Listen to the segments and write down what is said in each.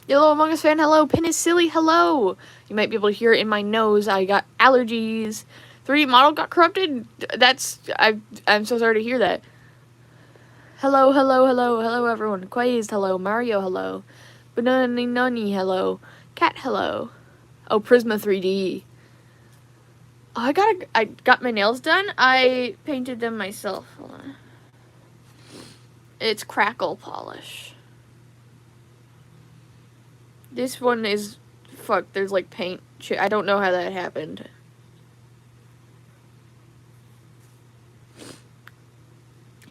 Yellow Among Us fan, hello. Pin is silly, hello. You might be able to hear it in my nose. I got allergies. 3D model got corrupted. I'm so sorry to hear that. Hello, everyone. Quazed, hello. Mario, hello. Banana Nunny, hello. Cat, hello. Oh, Prisma 3D. Oh, I got my nails done. I painted them myself. Hold on. It's crackle polish. This one is, fuck, there's like paint. I don't know how that happened.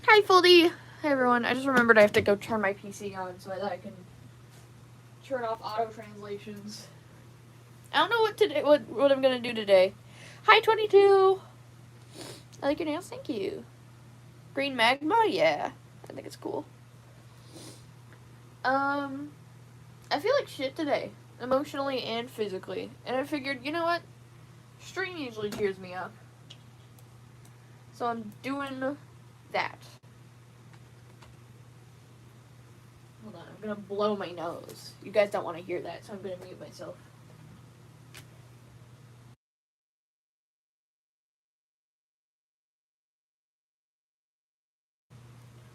Hi, Foldy. Hey, everyone. I just remembered I have to go turn my PC on so that I can turn off auto translations. I don't know what I'm gonna do today. Hi, 22. I like your nails. Thank you. Green magma. Yeah, I think it's cool. I feel like shit today, emotionally and physically, and I figured, you know what? Stream usually cheers me up, so I'm doing that. Hold on, I'm gonna blow my nose. You guys don't want to hear that, so I'm gonna mute myself.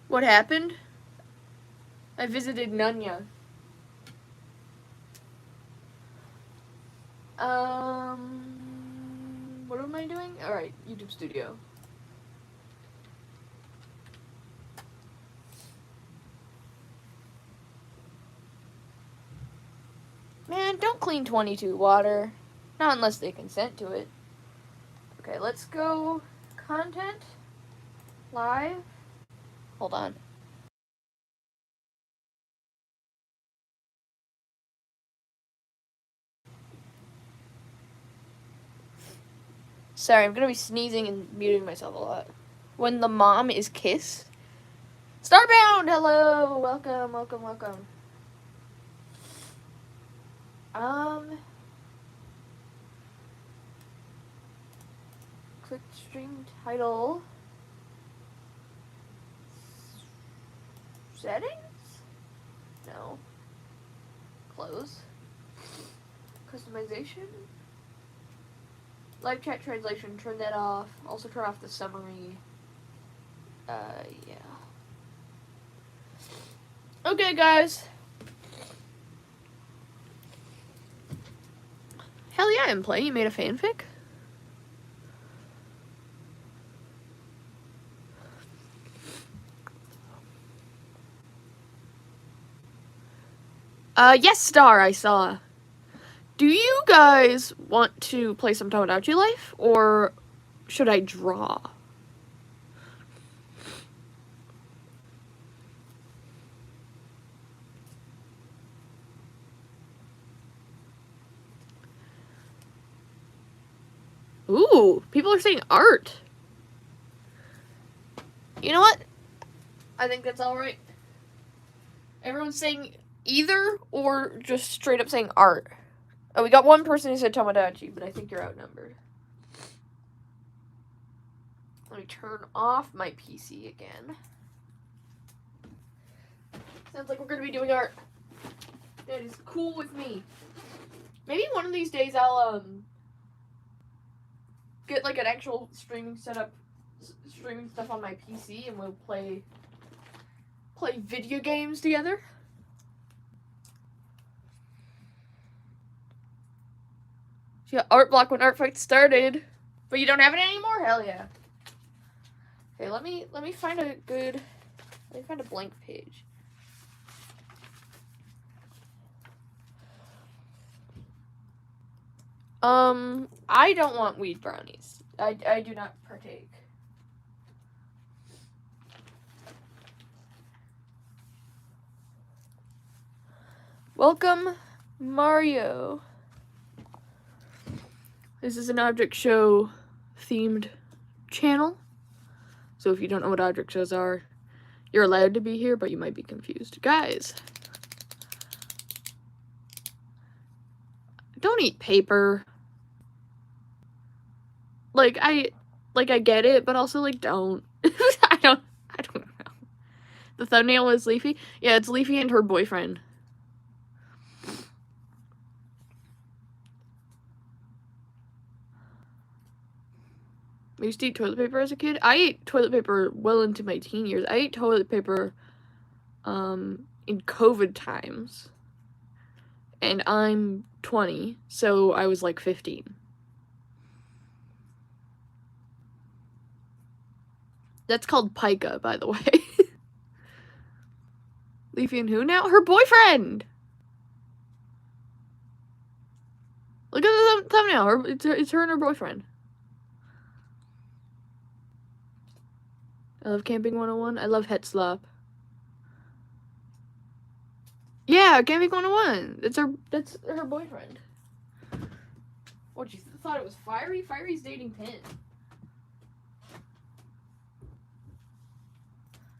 What happened? I visited Nunya. What am I doing? Alright, YouTube Studio. Man, don't clean 22 water. Not unless they consent to it. Okay, let's go content. Live. Hold on. Sorry, I'm gonna be sneezing and muting myself a lot. When the mom is kissed. Starbound! Hello! Welcome. Click stream title. Settings? No. Close. Customization? Live chat translation, turn that off. Also turn off the summary. Yeah. Okay, guys. Hell yeah, I'm playing. You made a fanfic? Yes, Star, I saw. Do you guys want to play some Tomodachi Life, or should I draw? Ooh, people are saying art. You know what? I think that's alright. Everyone's saying either or just straight up saying art. Oh, we got one person who said Tomodachi, but I think you're outnumbered. Let me turn off my PC again. Sounds like we're gonna be doing art. That is cool with me. Maybe one of these days I'll get like an actual streaming setup, streaming stuff on my PC, and we'll play video games together. You got art block when art fight started, but you don't have it anymore? Hell yeah. Okay, let me find a good. Let me find a blank page. I don't want weed brownies. I do not partake. Welcome, Mario. This is an object show themed channel. So if you don't know what object shows are, you're allowed to be here, but you might be confused. Guys, don't eat paper. Like I get it, but also like don't. I don't know. The thumbnail is Leafy. Yeah, it's Leafy and her boyfriend. I used to eat toilet paper as a kid. I ate toilet paper well into my teen years. I ate toilet paper in COVID times. And I'm 20, so I was like 15. That's called pica, by the way. Leafy and who now? Her boyfriend! Look at the thumbnail. It's her and her boyfriend. I love Camping 101. I love Het Slop. Yeah, Camping 101. That's her boyfriend. What, you thought it was Fiery? Fiery's dating Pin.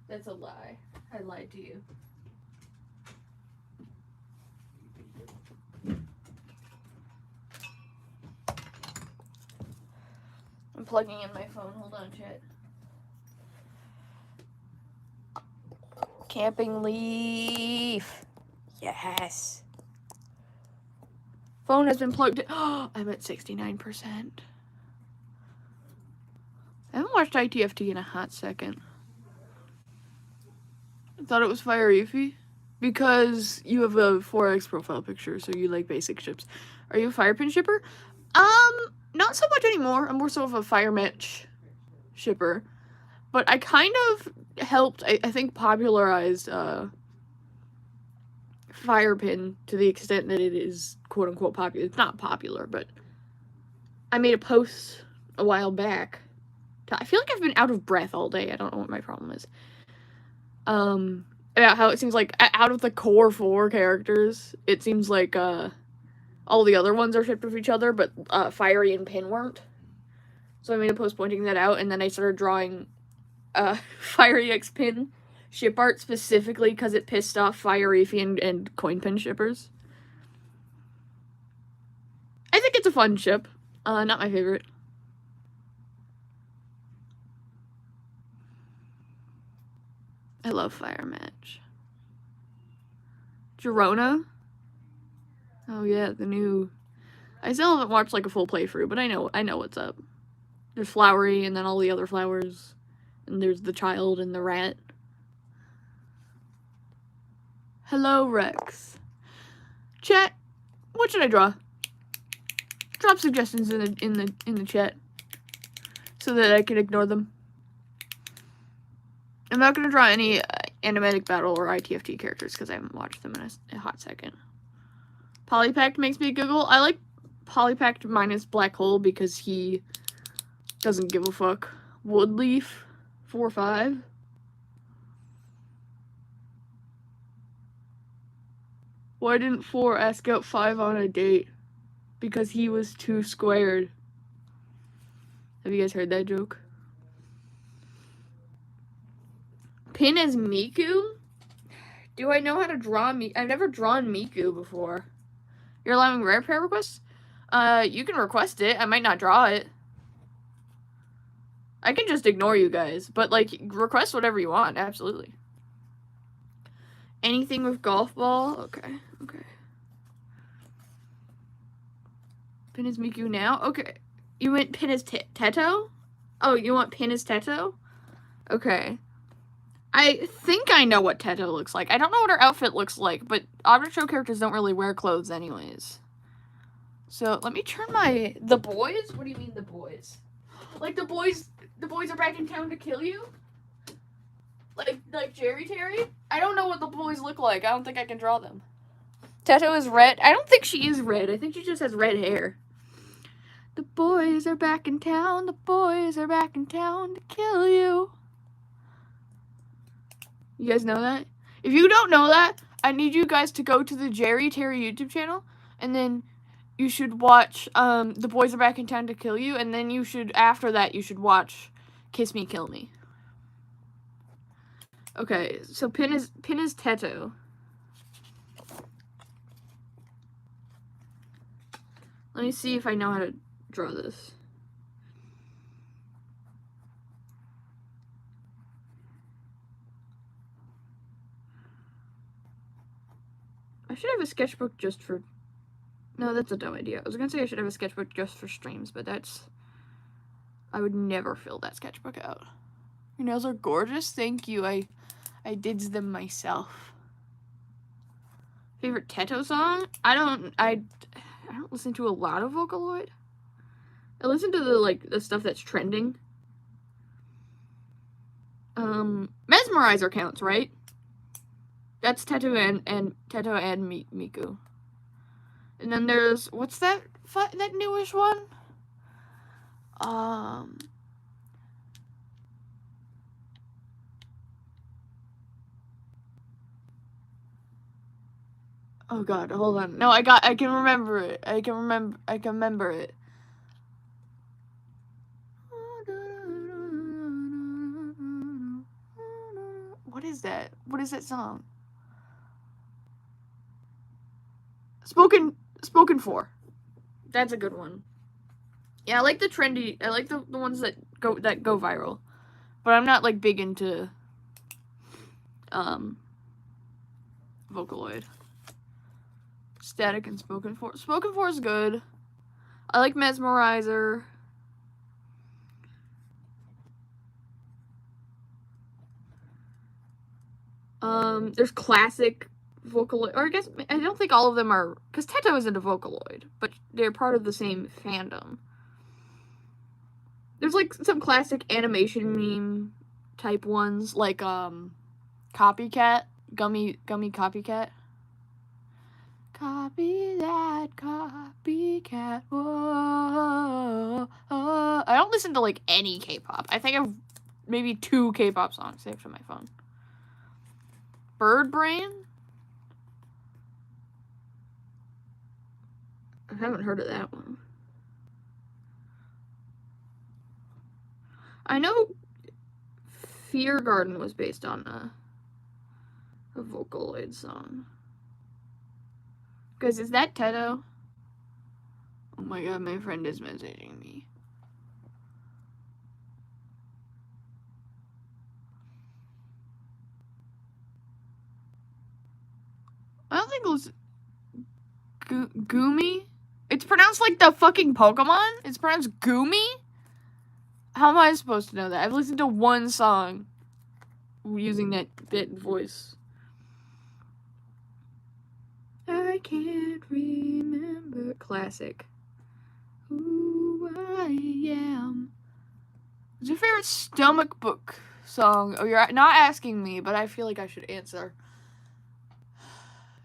That's a lie. I lied to you. I'm plugging in my phone. Hold on, chat. Camping Leaf. Yes. Phone has been plugged in. Oh, I'm at 69%. I haven't watched ITFT in a hot second. I thought it was Fire-Eefy. Because you have a 4X profile picture, so you like basic ships. Are you a Firepin shipper? Not so much anymore. I'm more so of a Fire Match shipper. But I kind of helped, I think, popularized Firepin to the extent that it is quote-unquote popular. It's not popular, but I made a post a while back. I feel like I've been out of breath all day. I don't know what my problem is. About how it seems like out of the core 4 characters, it seems like all the other ones are shipped with each other, but Fiery and Pin weren't. So I made a post pointing that out, and then I started drawing Fiery X Pin ship art specifically because it pissed off Fire-Eefy and Coin Pin shippers. I think it's a fun ship. Not my favorite. I love Fire Match. Girona? Oh yeah, the new... I still haven't watched like a full playthrough, but I know what's up. There's Flowery, and then all the other flowers. And there's the child and the rat. Hello, Rex. Chat, what should I draw? Drop suggestions in the chat so that I can ignore them. I'm not gonna draw any animatic battle or ITFT characters because I haven't watched them in a hot second. Polypact makes me giggle. I like Polypact minus Black Hole because he doesn't give a fuck. Woodleaf 4-5. Why didn't 4 ask out 5 on a date? Because he was too squared. Have you guys heard that joke? Pin as Miku? Do I know how to draw Miku? I've never drawn Miku before. You're allowing rare pair requests? You can request it. I might not draw it. I can just ignore you guys. But, like, request whatever you want. Absolutely. Anything with golf ball? Okay. Okay. Pin as Miku now? Okay. You went Pin as Teto? Oh, you want Pin as Teto? Okay. I think I know what Teto looks like. I don't know what her outfit looks like, but Object Show characters don't really wear clothes anyways. So, let me turn my... The boys? What do you mean, the boys? Like, the boys are back in town to kill you? Like Jerry Terry? I don't know what the boys look like. I don't think I can draw them. Teto is red. I don't think she is red. I think she just has red hair. The boys are back in town. The boys are back in town to kill you. You guys know that? If you don't know that, I need you guys to go to the Jerry Terry YouTube channel, and then you should watch The Boys Are Back in Town to Kill You, and then you should, after that, you should watch Kiss Me, Kill Me. Okay, so Pin is Teto. Let me see if I know how to draw this. I should have a sketchbook just for... No, that's a dumb idea. I was gonna say I should have a sketchbook just for streams, but that's I would never fill that sketchbook out. Your nails are gorgeous. Thank you. I dids them myself. Favorite Teto song? I don't listen to a lot of Vocaloid. I listen to the stuff that's trending. Mesmerizer counts, right? That's Teto and Miku. And then there's what's that newish one? Oh god, hold on. No, I can remember it. I can remember it. What is that? What is that song? Spoken for. That's a good one. Yeah, I like the trendy. I like the ones that go viral. But I'm not like big into Vocaloid. Static and Spoken for. Spoken for is good. I like Mesmerizer. There's classic Vocaloid, or I don't think all of them are, because Teto isn't a Vocaloid, but they're part of the same fandom. There's like some classic animation meme type ones, like Copycat, Gummy Copycat. Copy that copycat. Whoa, oh. I don't listen to like any K-pop. I think I've maybe 2 K-pop songs saved on my phone. Bird Brain? I haven't heard of that one. I know Fear Garden was based on a Vocaloid song. Guys, is that Teto? Oh my god, my friend is messaging me. I don't think it was Goomy. It's pronounced like the fucking Pokemon. It's pronounced Goomy. How am I supposed to know that? I've listened to one song using that voice. I can't remember. Classic. Who I am. What's your favorite stomach book song? Oh, you're not asking me, but I feel like I should answer.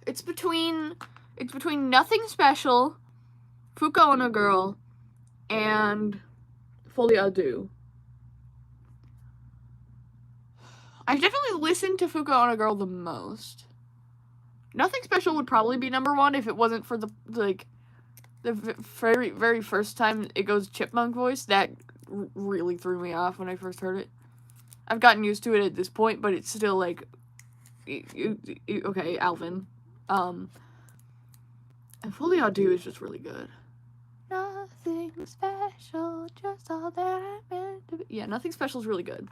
It's between Nothing Special, Fuko and a Girl, and Folie à Deux. I definitely listened to Fuko and a Girl the most. Nothing Special would probably be number 1 if it wasn't for the very, very first time it goes chipmunk voice. That really threw me off when I first heard it. I've gotten used to it at this point, but it's still like, okay, Alvin. And Folie à Deux is just really good. Nothing special, just all that I meant to be. Yeah, Nothing Special is really good.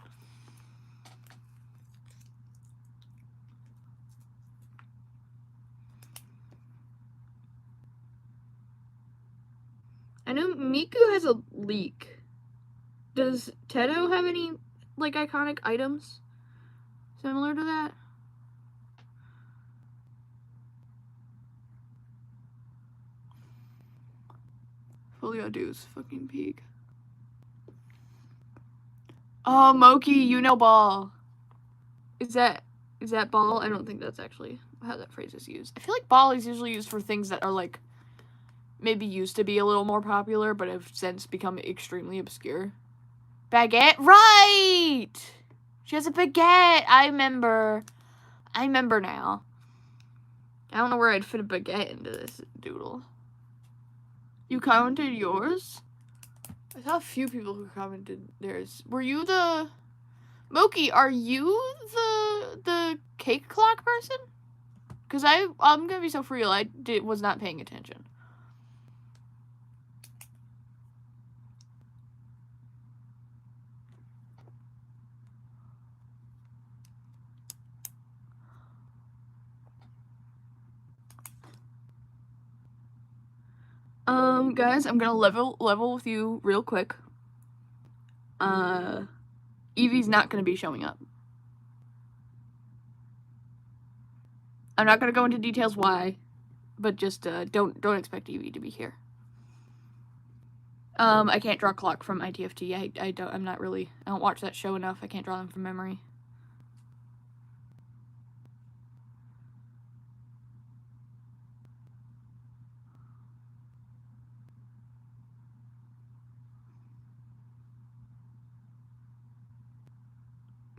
I know Miku has a leak. Does Teto have any, like, iconic items similar to that? Folie à Deux is fucking peak. Oh, Moki, you know ball. Is that ball? I don't think that's actually how that phrase is used. I feel like ball is usually used for things that are, like, maybe used to be a little more popular, but have since become extremely obscure. Baguette? Right! She has a baguette! I remember now. I don't know where I'd fit a baguette into this doodle. You commented yours? I saw a few people who commented theirs. Were you the... Moki, are you the cake clock person? Because I'm gonna be so for real, I was not paying attention. Guys, I'm gonna level with you real quick. Evie's not going to be showing up. I'm not going to go into details why, but just don't expect Evie to be here. I can't draw clock from ITFT. I don't watch that show enough. I can't draw them from memory.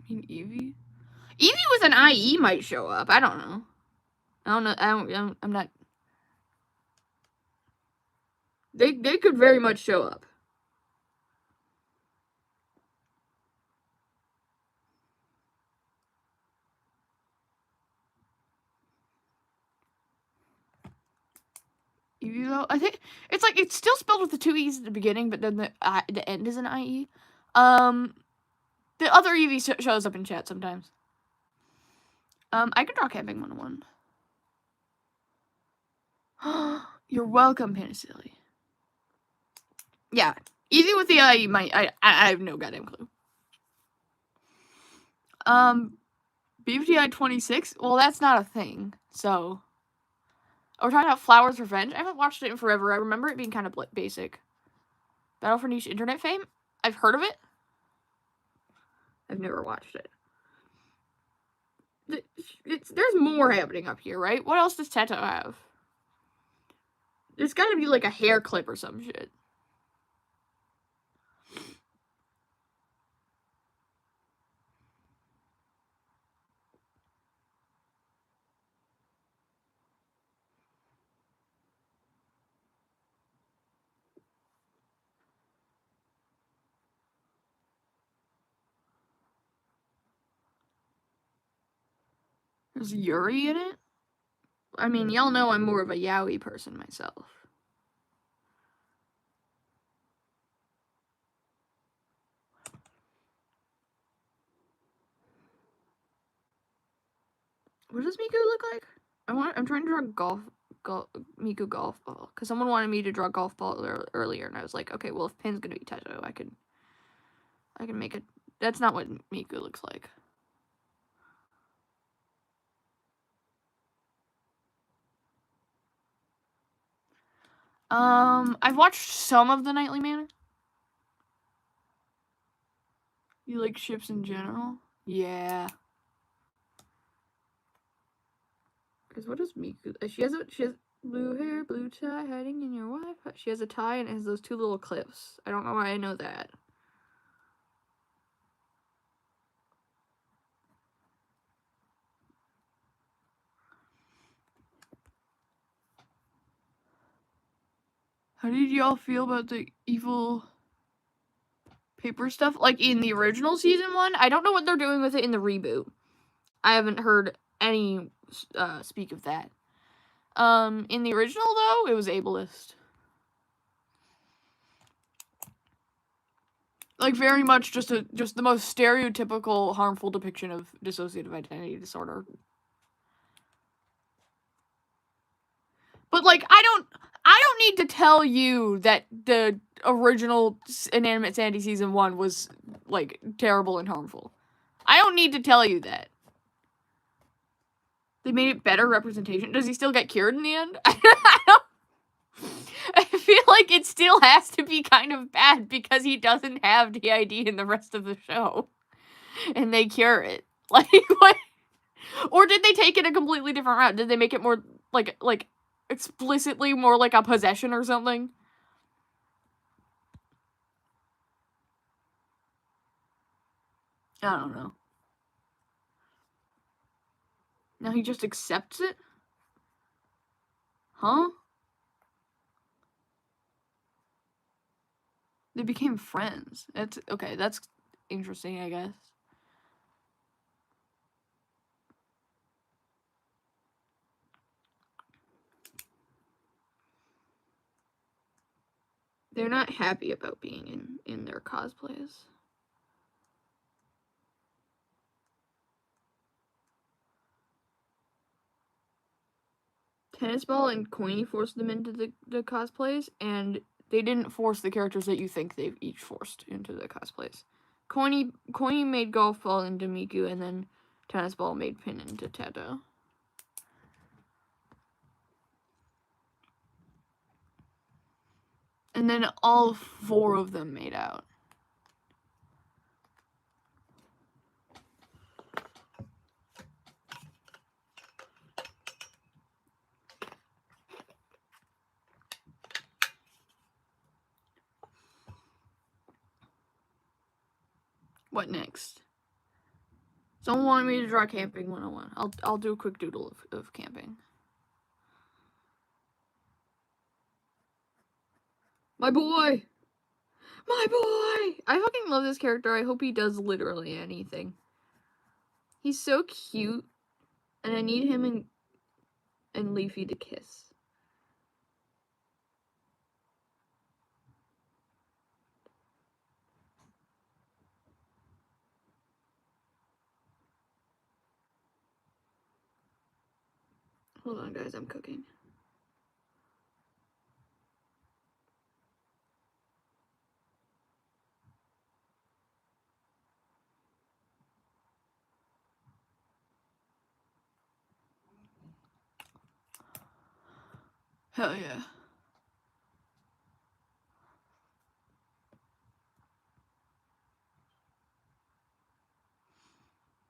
I mean, Evie with an IE might show up. I don't know. I'm not. They could very much show up. Evie though, I think it's like it's still spelled with the 2 E's at the beginning, but then the end is an IE. The other Evie shows up in chat sometimes. I can draw Camping 101. You're welcome, Penicilli. Yeah, Evie with the IE might. I have no goddamn clue. BFTI 26? Well, that's not a thing, so. Oh, we're talking about Flowers Revenge? I haven't watched it in forever. I remember it being kind of basic. Battle for Niche Internet Fame? I've heard of it. I've never watched it. There's more happening up here, right? What else does Teto have? There's gotta be like a hair clip or some shit. There's Yuri in it? I mean, y'all know I'm more of a yaoi person myself. What does Miku look like? I'm trying to draw Miku golf ball, because someone wanted me to draw golf ball earlier, and I was like, okay, well, if Pin's gonna be Teto, I can make it. That's not what Miku looks like. I've watched some of the Nightly Manor. You like ships in general? Yeah. Because what is Miku? She has blue hair, blue tie, hiding in your wife. She has a tie and it has those 2 little clips. I don't know why I know that. How did y'all feel about the evil paper stuff? Like in the original season 1? I don't know what they're doing with it in the reboot. I haven't heard any speak of that. In the original though, it was ableist. Like very much just the most stereotypical harmful depiction of dissociative identity disorder. But like I don't need to tell you that the original Inanimate Sandy season 1 was like terrible and harmful. I don't need to tell you that. They made it better representation. Does he still get cured in the end? I feel like it still has to be kind of bad because he doesn't have DID in the rest of the show. And they cure it. Like, what? Or did they take it a completely different route? Did they make it more, like explicitly more like a possession or something? I don't know. Now he just accepts it? Huh? They became friends. That's okay, that's interesting, I guess. They're not happy about being in their cosplays. Tennis Ball and Coiny forced them into the cosplays, and They didn't force the characters that you think they've each forced into the cosplays. Coiny made Golf Ball into Miku, and then Tennis Ball made Pin into Teto. And then all 4 of them made out. What next? Someone wanted me to draw Camping 101. I'll do a quick doodle of camping. My boy! My boy! I fucking love this character. I hope he does literally anything. He's so cute. And I need him and Leafy to kiss. Hold on, guys. I'm cooking. Hell yeah.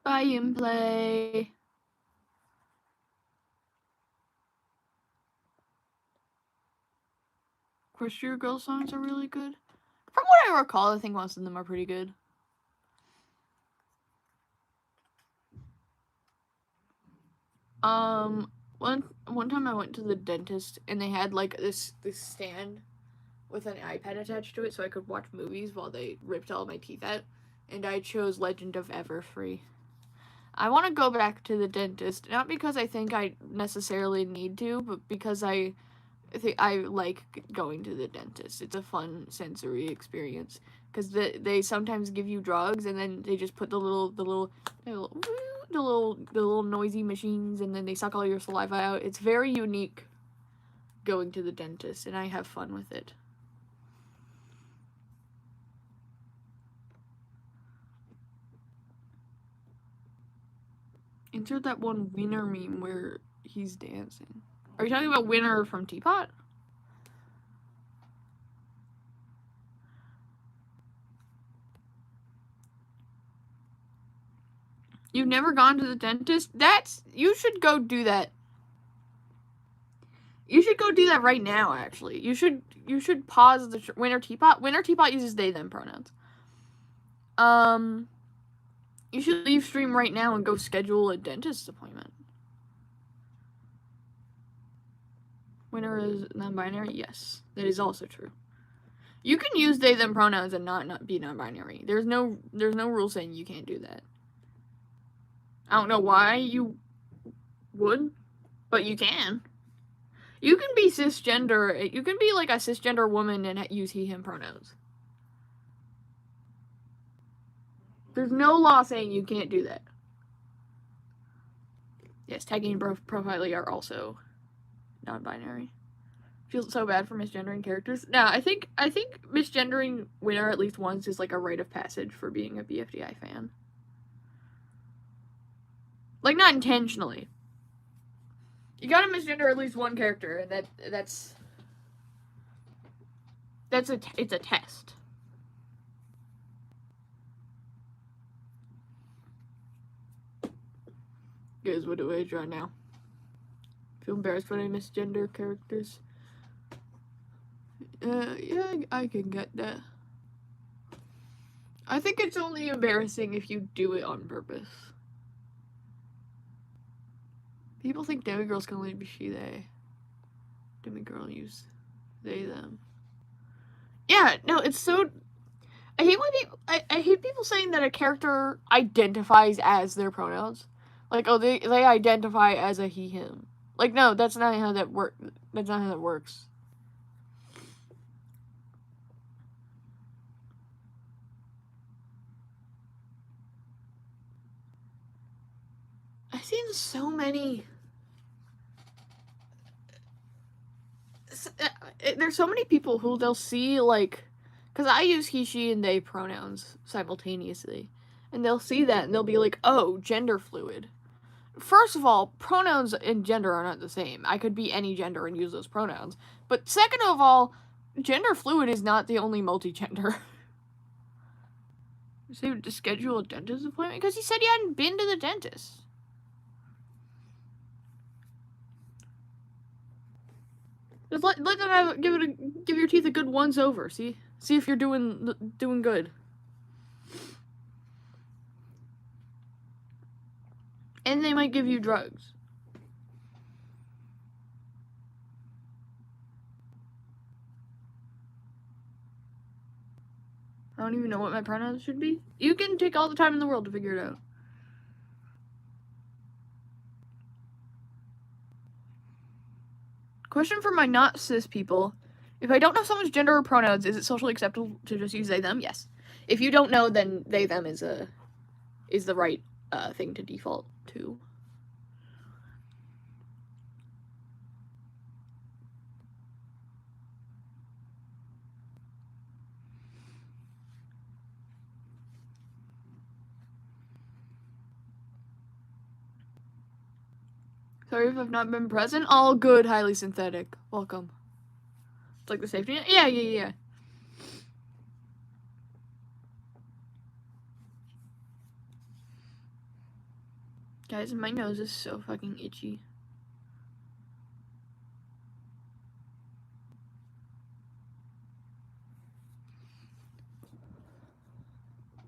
Buy and play. Of course, your girl songs are really good. From what I recall, I think most of them are pretty good. One time I went to the dentist and they had like this stand with an iPad attached to it so I could watch movies while they ripped all my teeth out, and I chose Legend of Everfree. I want to go back to the dentist, not because I think I necessarily need to, but because I think I like going to the dentist. It's a fun sensory experience because they sometimes give you drugs and then they just put the little noisy machines and then they suck all your saliva out. It's very unique going to the dentist, and I have fun with it. Insert that one Winner meme where he's dancing. Are you talking about Winner from Teapot? You've never gone to the dentist? You should go do that. You should go do that right now, actually. You should pause the Winner Teapot. Winner Teapot uses they, them pronouns. You should leave stream right now and go schedule a dentist appointment. Winner is non-binary? Yes. That is also true. You can use they, them pronouns and not be non-binary. There's no rule saying you can't do that. I don't know why you would, but you can. You can be cisgender. You can be like a cisgender woman and use he, him pronouns. There's no law saying you can't do that. Yes, tagging and profiling are also non-binary. Feels so bad for misgendering characters. Now, I think misgendering Winner at least once is like a rite of passage for being a BFDI fan. Like, not intentionally. You gotta misgender at least one character, and it's a test. Guys, what do I draw now? Feel embarrassed when I misgender characters. Yeah, I can get that. I think it's only embarrassing if you do it on purpose. People think demigirls can only be she, they. Demigirl use they, them. Yeah, no, it's so... I hate when people... I hate people saying that a character identifies as their pronouns. Like, oh, they identify as a he, him. Like, no, that's not how that works. That's not how that works. I've seen so many... there's so many people who they'll see, like, because I use he, she, and they pronouns simultaneously, and they'll see that and they'll be like, oh, gender fluid. First of all, pronouns and gender are not the same. I could be any gender and use those pronouns. But second of all, gender fluid is not the only multi-gender. So to schedule a dentist appointment? Because he said he hadn't been to the dentist. Just let them give your teeth a good once over. See if you're doing good. And they might give you drugs. I don't even know what my pronouns should be. You can take all the time in the world to figure it out. Question for my not cis people. If I don't know someone's gender or pronouns, is it socially acceptable to just use they, them? Yes. If you don't know, then they, them is the right thing to default to. Sorry if I've not been present. All good, highly synthetic. Welcome. It's like the safety net? Yeah. Guys, my nose is so fucking itchy.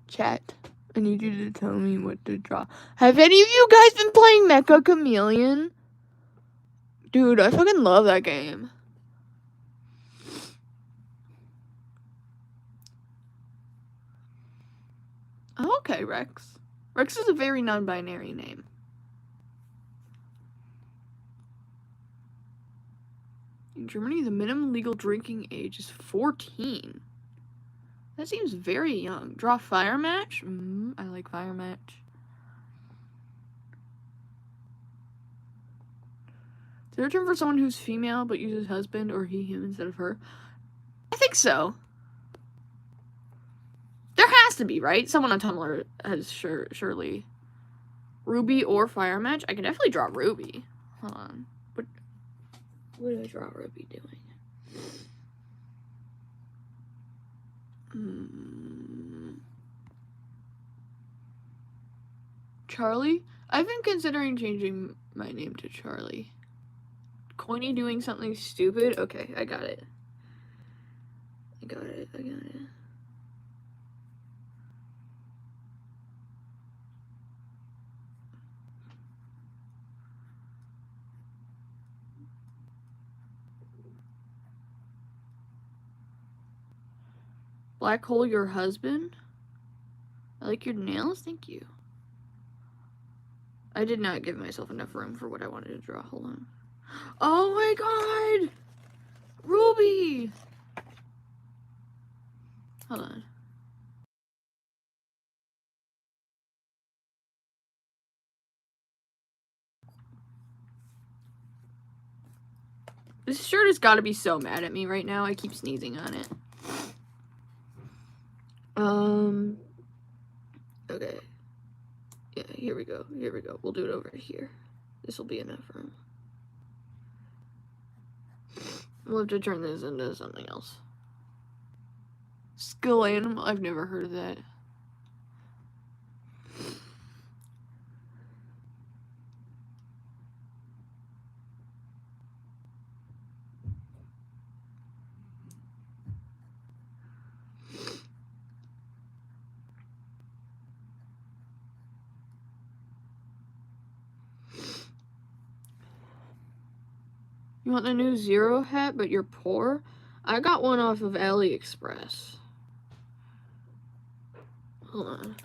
Chat, I need you to tell me what to draw. Have any of you guys been playing Mecha Chameleon? Dude, I fucking love that game. Oh, okay, Rex. Rex is a very non-binary name. In Germany, the minimum legal drinking age is 14. That seems very young. Draw fire match? I like fire match. Is there a term for someone who's female but uses husband or he, him instead of her? I think so. There has to be, right? Someone on Tumblr has surely. Ruby or fire match? I can definitely draw Ruby. Hold on. What do I draw Ruby doing? Charlie? I've been considering changing my name to Charlie. Coiny doing something stupid? Okay, I got it. I got it. Black hole your husband? I like your nails, thank you. I did not give myself enough room for what I wanted to draw. Hold on. Oh my god! Ruby! Hold on. This shirt has got to be so mad at me right now. I keep sneezing on it. Okay. Yeah, here we go. We'll do it over here. This will be enough room. We'll have to turn this into something else. Skill animal? I've never heard of that. You want the new Zero hat, but you're poor? I got one off of AliExpress. Hold on.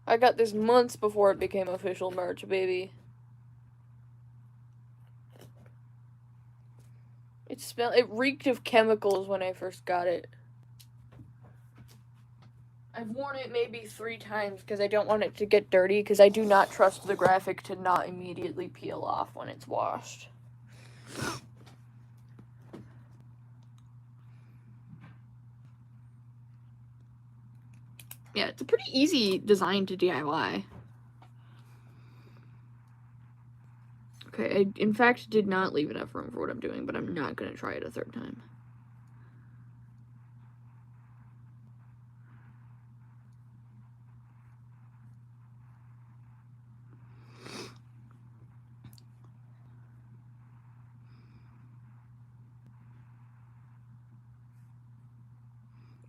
I got this months before it became official merch, baby. It reeked of chemicals when I first got it. I've worn it maybe 3 times because I don't want it to get dirty because I do not trust the graphic to not immediately peel off when it's washed. Yeah, it's a pretty easy design to DIY. Okay, I in fact did not leave enough room for what I'm doing, but I'm not going to try it a 3rd time.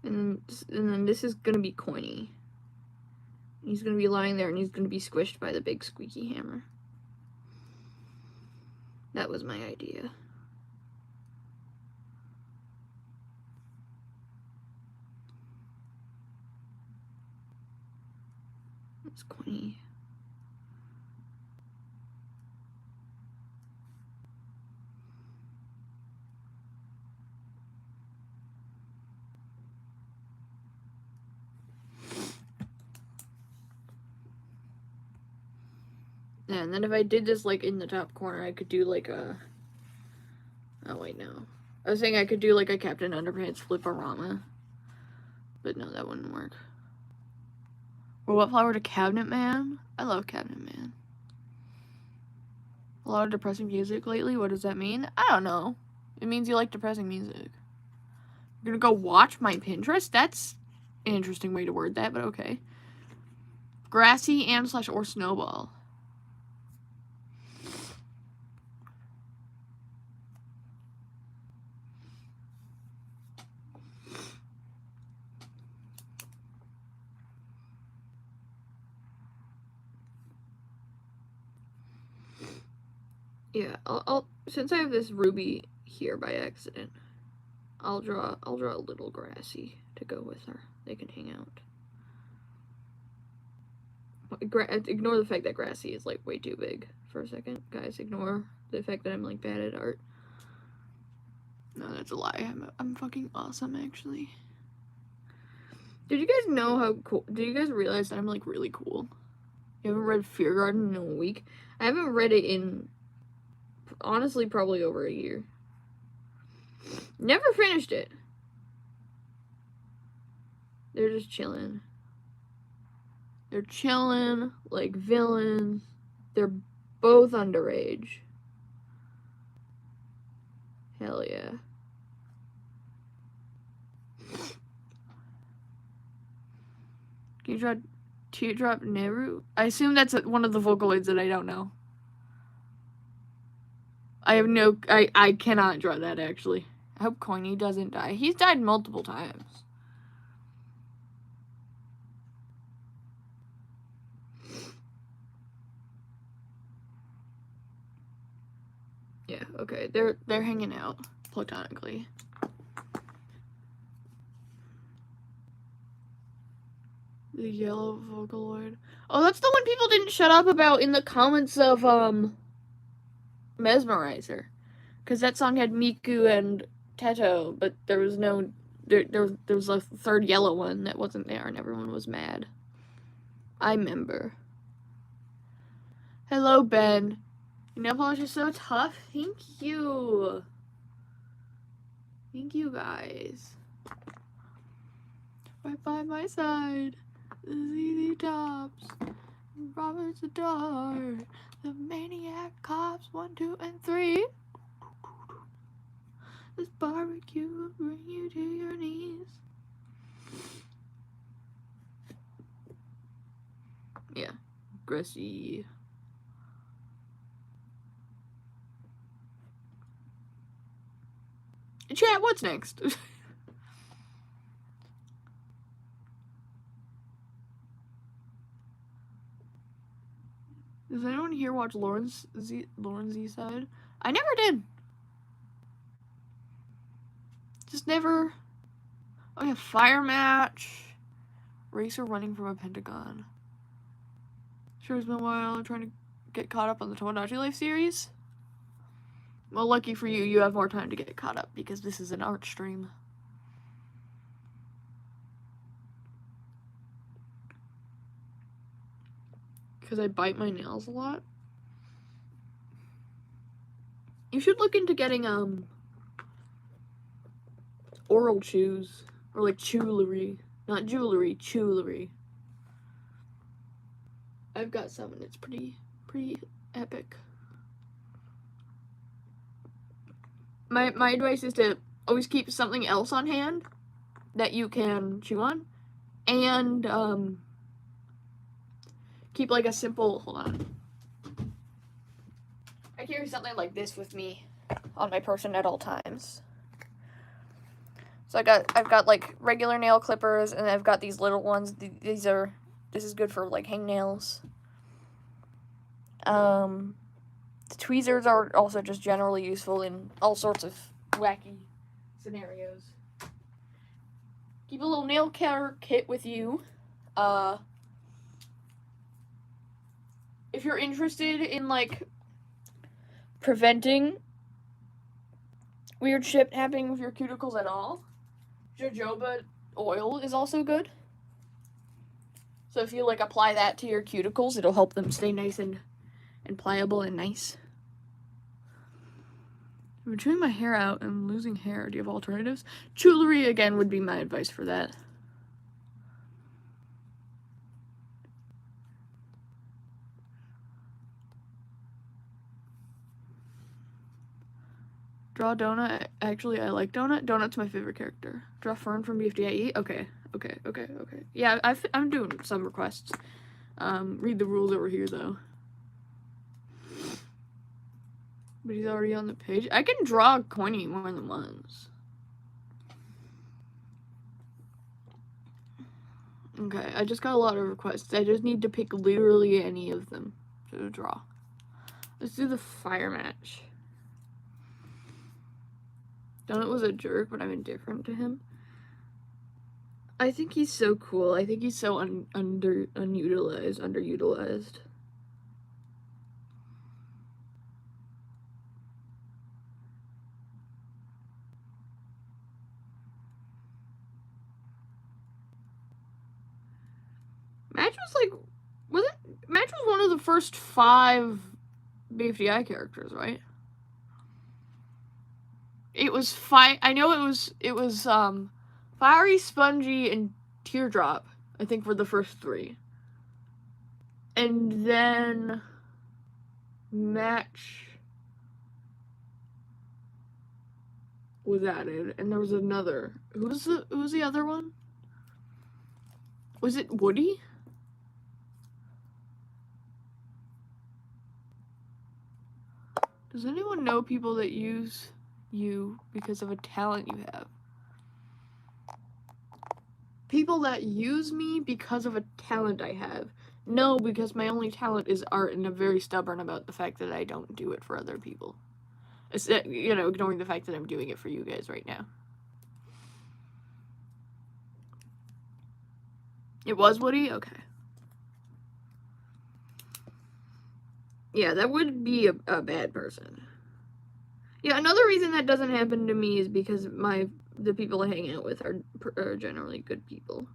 And then this is going to be Coiny. He's going to be lying there and he's going to be squished by the big squeaky hammer. That was my idea. That's Coiny. Yeah, and then if I did this like in the top corner, I could do like a... Oh wait, no. I was saying I could do like a Captain Underpants flip-orama. But no, that wouldn't work. Or what flower to Cabinet Man? I love Cabinet Man. A lot of depressing music lately? What does that mean? I don't know. It means you like depressing music. You're gonna go watch my Pinterest? That's an interesting way to word that, but okay. Grassy and / or snowball. Yeah, I'll since I have this ruby here by accident, I'll draw a little Grassy to go with her. They can hang out. Ignore the fact that Grassy is like way too big for a second, guys. Ignore the fact that I'm like bad at art. No, that's a lie. I'm fucking awesome, actually. Did you guys know how cool? Did you guys realize that I'm like really cool? You haven't read Fear Garden in a week? I haven't read it in honestly probably over a year. Never finished it. They're just chilling. They're chilling like villains. They're both underage. Hell yeah. Can you draw Teardrop Nehru? I assume that's one of the Vocaloids that I don't know. I have no... I cannot draw that, actually. I hope Coiny doesn't die. He's died multiple times. Yeah, okay. They're hanging out platonically. The yellow Vocaloid. Oh, that's the one people didn't shut up about in the comments of Mesmerizer. Because that song had Miku and Teto, but there was no... There was a 3rd yellow one that wasn't there, and everyone was mad. I remember. Hello, Ben. Your nail polish is so tough. Thank you. Thank you, guys. Right by my side, the ZZ Tops, Robert's the Dart, the Maniac Cops 1, 2, and 3. This barbecue will bring you to your knees. Yeah, Grassy. Chat, what's next? Does anyone here watch Lauren's Z side? I never did. Just never. Oh yeah, fire match. Racer running from a pentagon. Sure, it's been a while. I'm trying to get caught up on the Tomodachi Life series. Well, lucky for you, you have more time to get caught up because this is an art stream. because I bite my nails a lot. You should look into getting oral chews, or like jewelry. Not jewelry, jewelry. I've got some and it's pretty epic. My advice is to always keep something else on hand that you can chew on, and keep like a simple, hold on. I carry something like this with me on my person at all times. So I've got like regular nail clippers, and I've got these little ones. This is good for like hangnails. The tweezers are also just generally useful in all sorts of wacky scenarios. Keep a little nail care kit with you. If you're interested in like preventing weird shit happening with your cuticles at all, jojoba oil is also good. So if you like apply that to your cuticles, it'll help them stay nice and pliable and nice. I've been chewing my hair out and losing hair. Do you have alternatives? Jewelry, again, would be my advice for that. Draw Donut. Actually, I like Donut. Donut's my favorite character. Draw Fern from BFDIE. Okay. Yeah, I'm doing some requests. Read the rules over here, though. But he's already on the page. I can draw Coiny more than once. Okay, I just got a lot of requests. I just need to pick literally any of them to draw. Let's do the fire match. Donut was a jerk, but I'm indifferent to him. I think he's so cool. I think he's so underutilized. Match was like, Match was one of the first 5 BFDI characters, right? It was I know it was Fiery, Spongy, and Teardrop, I think, were the first 3. And then Match was added, and there was another. Who was the other one? Was it Woody? Does anyone know people that use you because of a talent you have? People that use me because of a talent I have. No, because my only talent is art, and I'm very stubborn about the fact that I don't do it for other people. It's, ignoring the fact that I'm doing it for you guys right now. It was Woody? Okay. Yeah, that would be a bad person. Yeah, another reason that doesn't happen to me is because the people I hang out with are generally good people.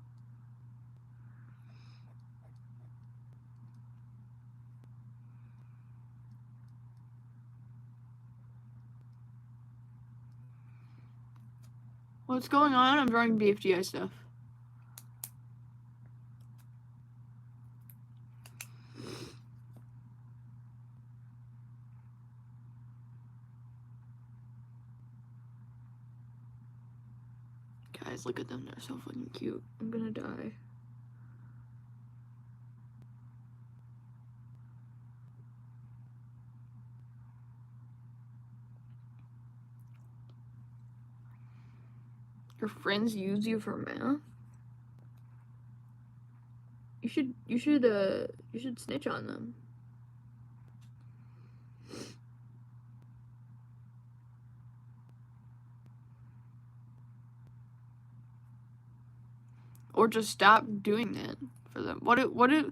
What's going on? I'm drawing BFGI stuff. Guys, look at them. They're so fucking cute. I'm gonna die. Your friends use you for math? You should snitch on them. Or just stop doing that for them. What do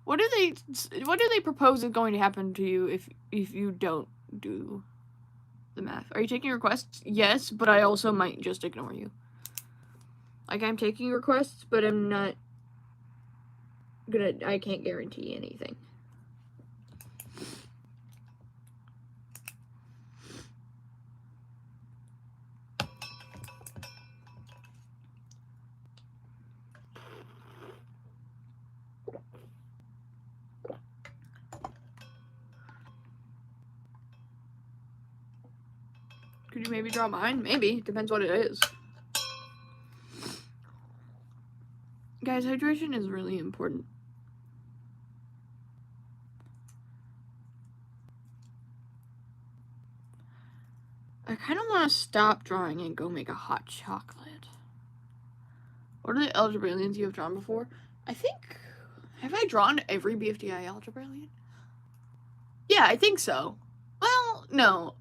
they propose is going to happen to you if you don't do the math? Are you taking requests? Yes, but I also might just ignore you. Like, I'm taking requests, but I'm not I can't guarantee anything. Could you maybe draw mine? Maybe. Depends what it is. Guys, hydration is really important. I kind of want to stop drawing and go make a hot chocolate. What are the algebra aliens you have drawn before? I think... Have I drawn every BFDI algebra alien? Yeah, I think so. Well, no.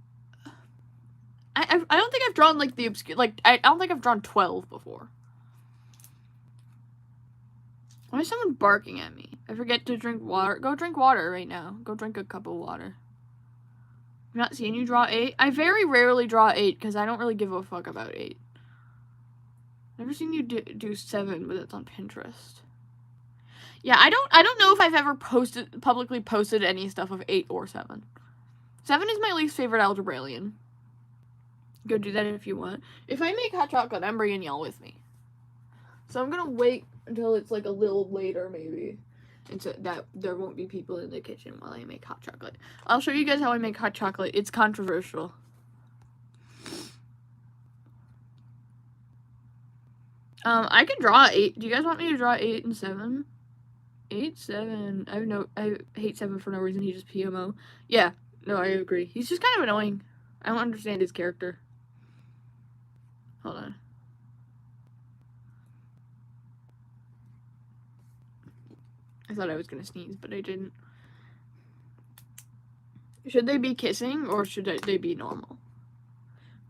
I don't think I've drawn, like, the obscure... Like, I don't think I've drawn 12 before. Why is someone barking at me? I forget to drink water. Go drink water right now. Go drink a cup of water. I'm not seeing you draw 8. I very rarely draw 8 because I don't really give a fuck about 8. Never seen you do 7, but it's on Pinterest. Yeah, I don't know if I've ever publicly posted any stuff of 8 or 7. 7 is my least favorite algebra alien. Go do that if you want. If I make hot chocolate, I'm bringing y'all with me. So I'm gonna wait until it's like a little later, maybe. And so that there won't be people in the kitchen while I make hot chocolate. I'll show you guys how I make hot chocolate. It's controversial. I can draw 8. Do you guys want me to draw 8 and 7? 8, 7. I hate 7 for no reason. He just PMO. Yeah, no, I agree. He's just kind of annoying. I don't understand his character. Hold on. I thought I was gonna sneeze, but I didn't. Should they be kissing, or should they be normal?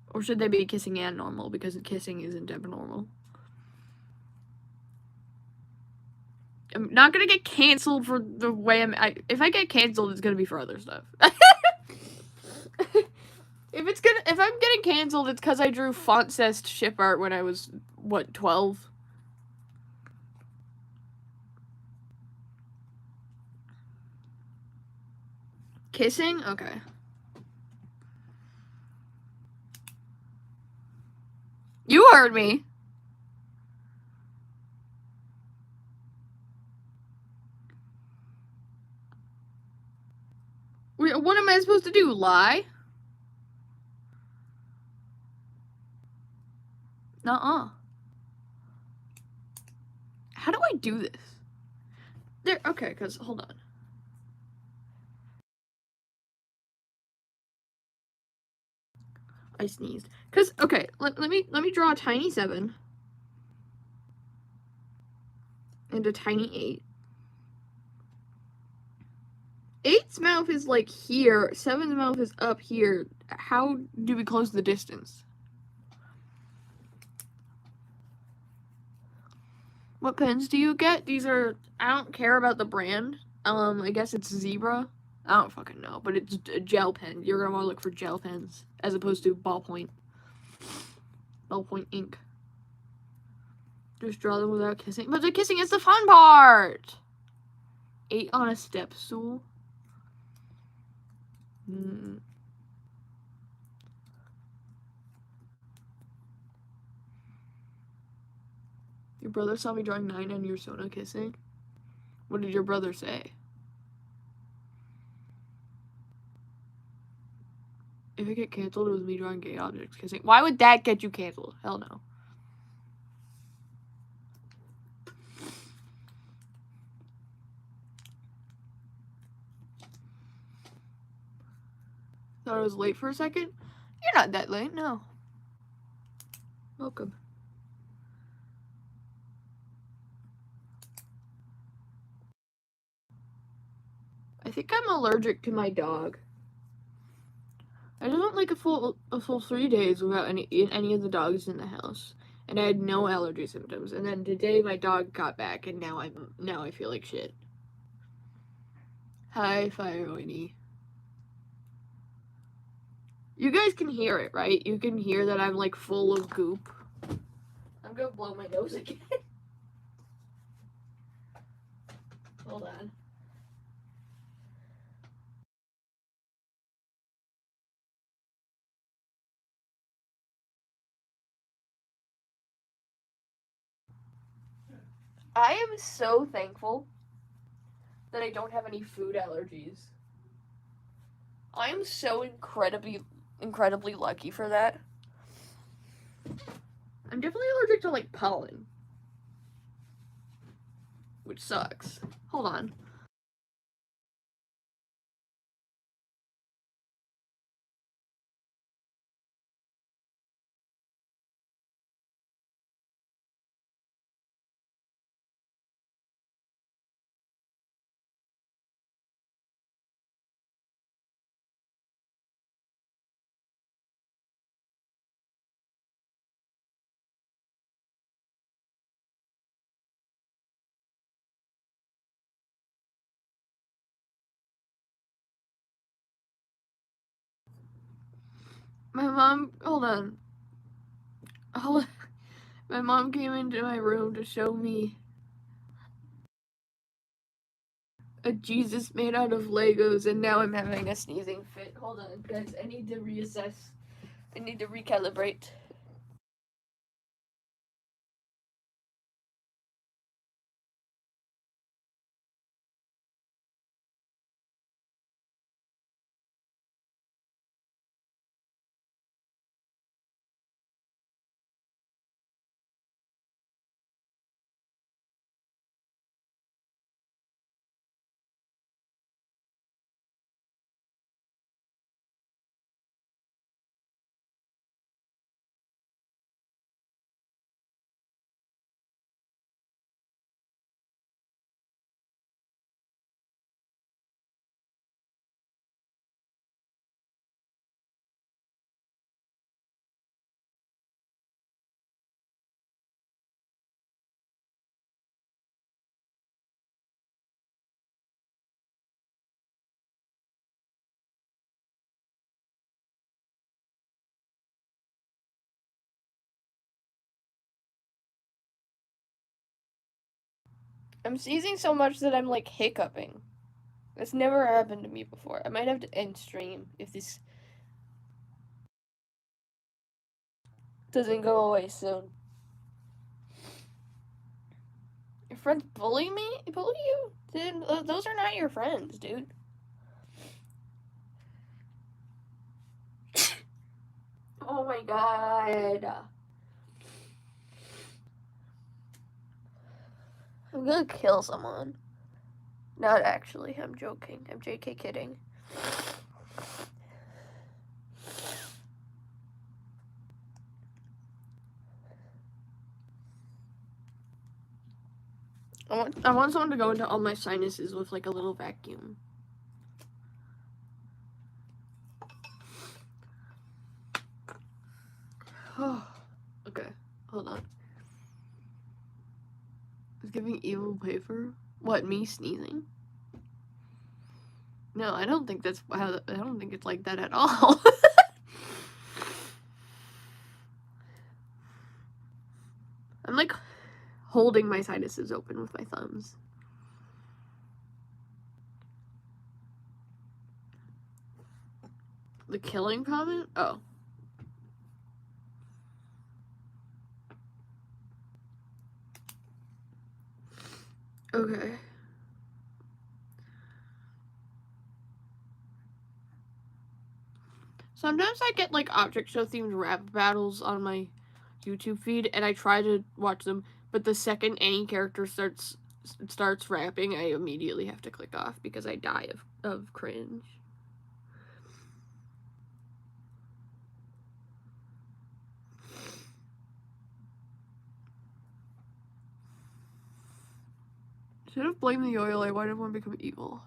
Or should they be kissing and normal, because kissing isn't abnormal? I'm not gonna get canceled for the way if I get canceled, it's gonna be for other stuff. If I'm getting canceled, it's because I drew font-cessed ship art when I was, what, 12? Kissing? Okay. You heard me. What am I supposed to do? Lie? Nuh-uh. How do I do this? There. Okay, because hold on. I sneezed. Cause okay, let me draw a tiny 7 and a tiny 8. 8's mouth is like here. 7's mouth is up here. How do we close the distance? What pens do you get? These are, I don't care about the brand. I guess it's Zebra. I don't fucking know, but it's a gel pen. You're gonna want to look for gel pens as opposed to ballpoint. Ballpoint ink. Just draw them without kissing. But the kissing is the fun part! 8 on a step stool. Your brother saw me drawing 9 on your Sona kissing? What did your brother say? If I get canceled, it was me drawing gay objects kissing. Why would that get you canceled? Hell no. Thought I was late for a second? You're not that late, no. Welcome. I think I'm allergic to my dog. I just went like a full 3 days without any of the dogs in the house, and I had no allergy symptoms. And then today my dog got back, and now I feel like shit. Hi, Fireoiny. You guys can hear it, right? You can hear that I'm like full of goop. I'm gonna blow my nose again. Hold on. I am so thankful that I don't have any food allergies. I am so incredibly incredibly lucky for that. I'm definitely allergic to, like, pollen. Which sucks. Hold on. My mom, hold on. My mom came into my room to show me a Jesus made out of Legos, and now I'm having a sneezing fit. Hold on, guys. I need to reassess. I need to recalibrate. I'm sneezing so much that I'm like hiccuping. That's never happened to me before. I might have to end stream if this doesn't go away soon. Your friends bully me? Bully you? Dude, those are not your friends, dude. Oh my god. I'm gonna kill someone. Not actually, I'm joking. I'm JK kidding. I want someone to go into all my sinuses with like a little vacuum. Okay, hold on. It's giving evil paper. What, me sneezing? No, I don't think that's how. I don't think it's like that at all. I'm like holding my sinuses open with my thumbs. The killing comment? Oh. Okay. Sometimes I get like object show themed rap battles on my YouTube feed, and I try to watch them, but the second any character starts rapping, I immediately have to click off because I die of cringe. Should have blamed the oil. Why did everyone become evil?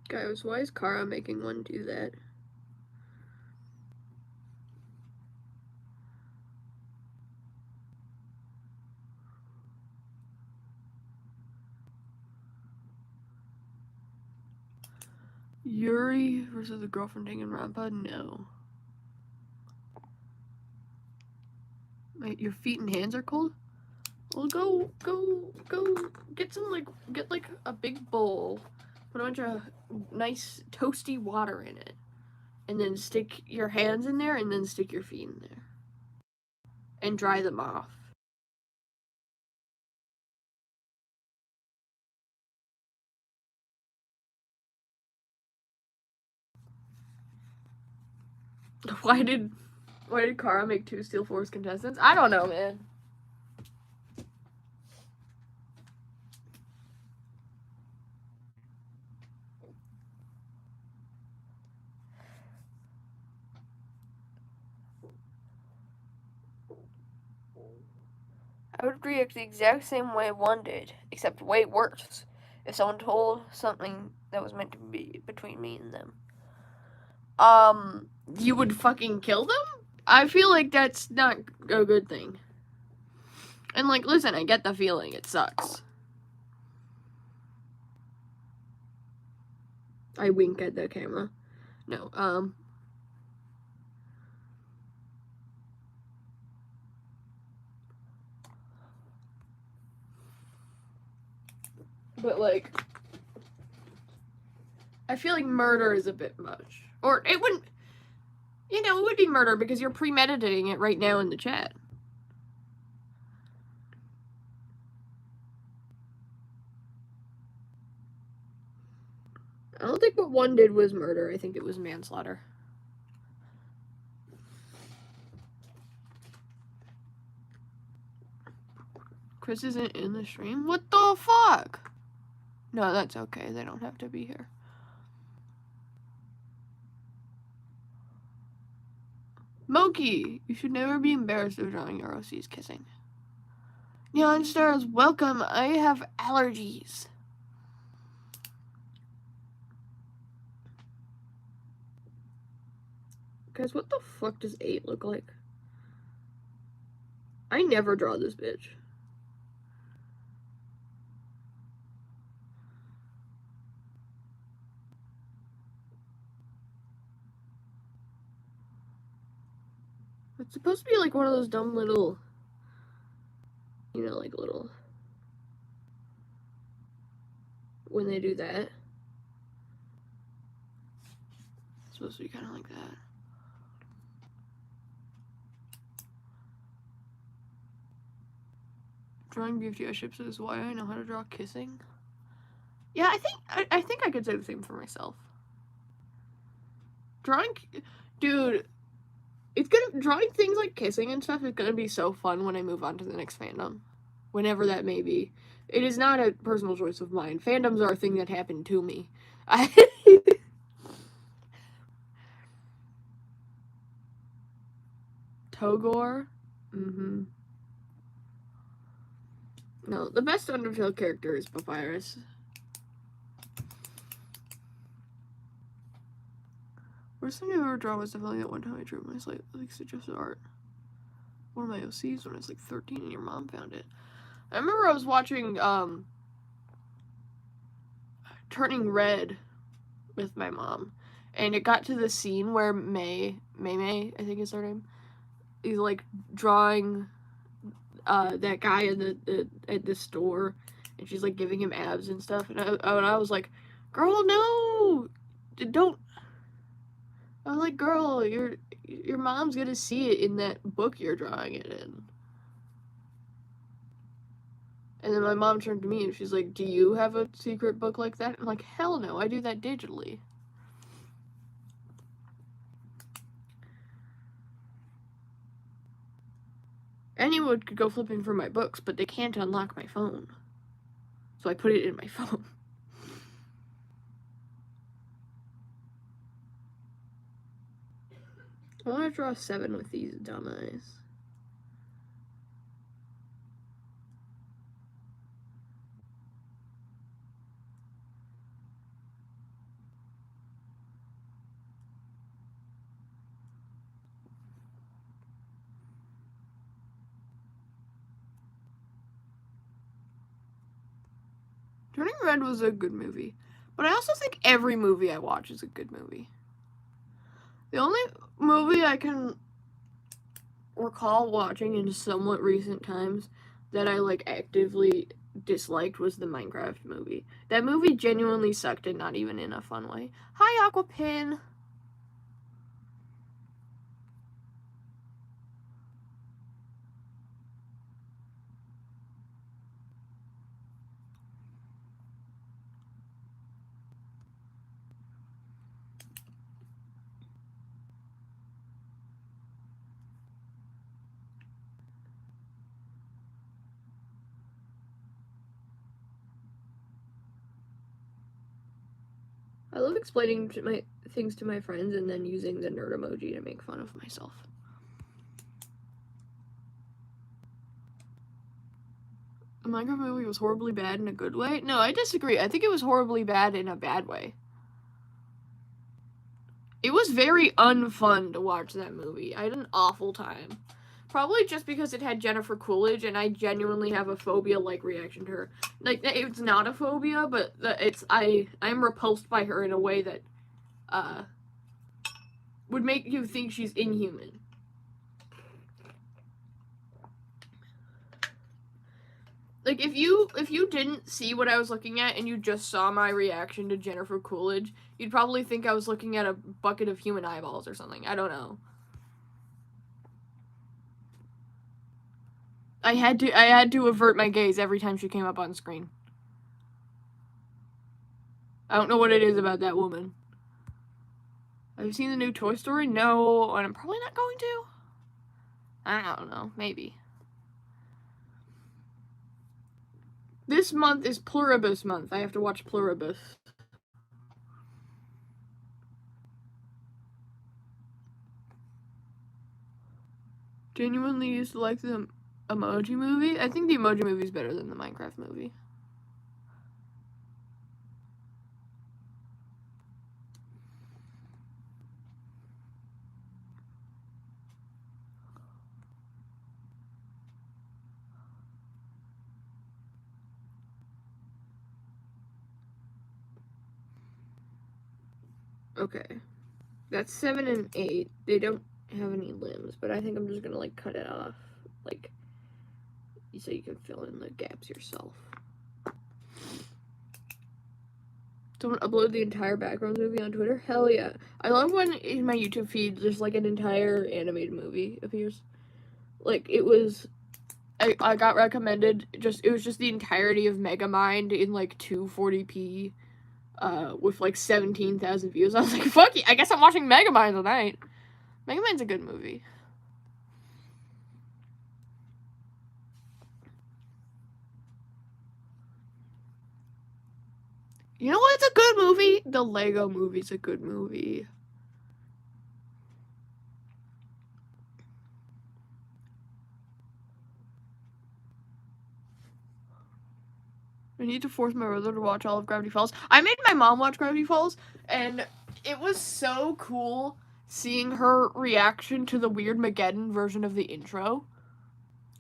Guys, why is Kara making one do that? Yuri versus the girlfriend Danganronpa? No. Wait, your feet and hands are cold? Well, go get some, like, get, like, a big bowl, put a bunch of nice toasty water in it, and then stick your hands in there, and then stick your feet in there. And dry them off. Why did Kara make 2 Steel Force contestants? I don't know, man. I would react the exact same way one did, except way worse. If someone told something that was meant to be between me and them. You would fucking kill them? I feel like that's not a good thing. And, like, listen, I get the feeling. It sucks. I wink at the camera. No, but, like, I feel like murder is a bit much. Or it wouldn't, you know, it would be murder because you're premeditating it right now in the chat. I don't think what one did was murder. I think it was manslaughter. Chris isn't in the stream? What the fuck? No, that's okay. They don't have to be here. Moki, you should never be embarrassed of drawing your OCs kissing. Neon Stars, welcome. I have allergies. Guys, what the fuck does 8 look like? I never draw this bitch. It's supposed to be like one of those dumb little, you know, like little, when they do that. It's supposed to be kind of like that. Drawing BFGI ships is why I know how to draw kissing. Yeah, I think I could say the same for myself. Drawing, dude, drawing things like kissing and stuff is gonna be so fun when I move on to the next fandom. Whenever that may be. It is not a personal choice of mine. Fandoms are a thing that happened to me. Togor? Mm-hmm. No, the best Undertale character is Papyrus. Worst thing I ever drawn was definitely that one time I drew my like suggested art. One of my OCs when I was like 13 and your mom found it. I remember I was watching Turning Red with my mom, and it got to the scene where May, I think is her name, is like drawing that guy in at the store, and she's like giving him abs and stuff, and I was like, girl, no, don't. I was like, girl, your mom's gonna see it in that book you're drawing it in. And then my mom turned to me and she's like, do you have a secret book like that? I'm like, hell no, I do that digitally. Anyone could go flipping for my books, but they can't unlock my phone. So I put it in my phone. I want to draw 7 with these dumb eyes. Turning Red was a good movie, but I also think every movie I watch is a good movie. The only movie I can recall watching in somewhat recent times that I like actively disliked was the Minecraft movie. That movie genuinely sucked and not even in a fun way. Hi, Aquapin. I love explaining things to my friends and then using the nerd emoji to make fun of myself. The Minecraft movie was horribly bad in a good way? No, I disagree. I think it was horribly bad in a bad way. It was very unfun to watch that movie. I had an awful time. Probably just because it had Jennifer Coolidge, and I genuinely have a phobia-like reaction to her. Like, it's not a phobia, but I'm repulsed by her in a way that, would make you think she's inhuman. Like, if you didn't see what I was looking at and you just saw my reaction to Jennifer Coolidge, you'd probably think I was looking at a bucket of human eyeballs or something. I don't know. I had to avert my gaze every time she came up on screen. I don't know what it is about that woman. Have you seen the new Toy Story? No, and I'm probably not going to. I don't know, maybe. This month is Pluribus month. I have to watch Pluribus. Genuinely used to like the Emoji Movie. I think the Emoji Movie is better than the Minecraft movie. Okay. That's 7 and 8. They don't have any limbs, but I think I'm just gonna, like, cut it off. Like, so you can fill in the gaps yourself. Someone upload the entire Backgrounds movie on Twitter? Hell yeah. I love when in my YouTube feed just, like, an entire animated movie appears. Like, it was... I got recommended, it was just the entirety of Megamind in, like, 240p. With like 17,000 views. I was like, fuck you, I guess I'm watching Megamind tonight. Megamind's a good movie. You know what's a good movie? The Lego Movie's a good movie. I need to force my brother to watch all of Gravity Falls. I made my mom watch Gravity Falls, and it was so cool seeing her reaction to the Weird Mageddon version of the intro.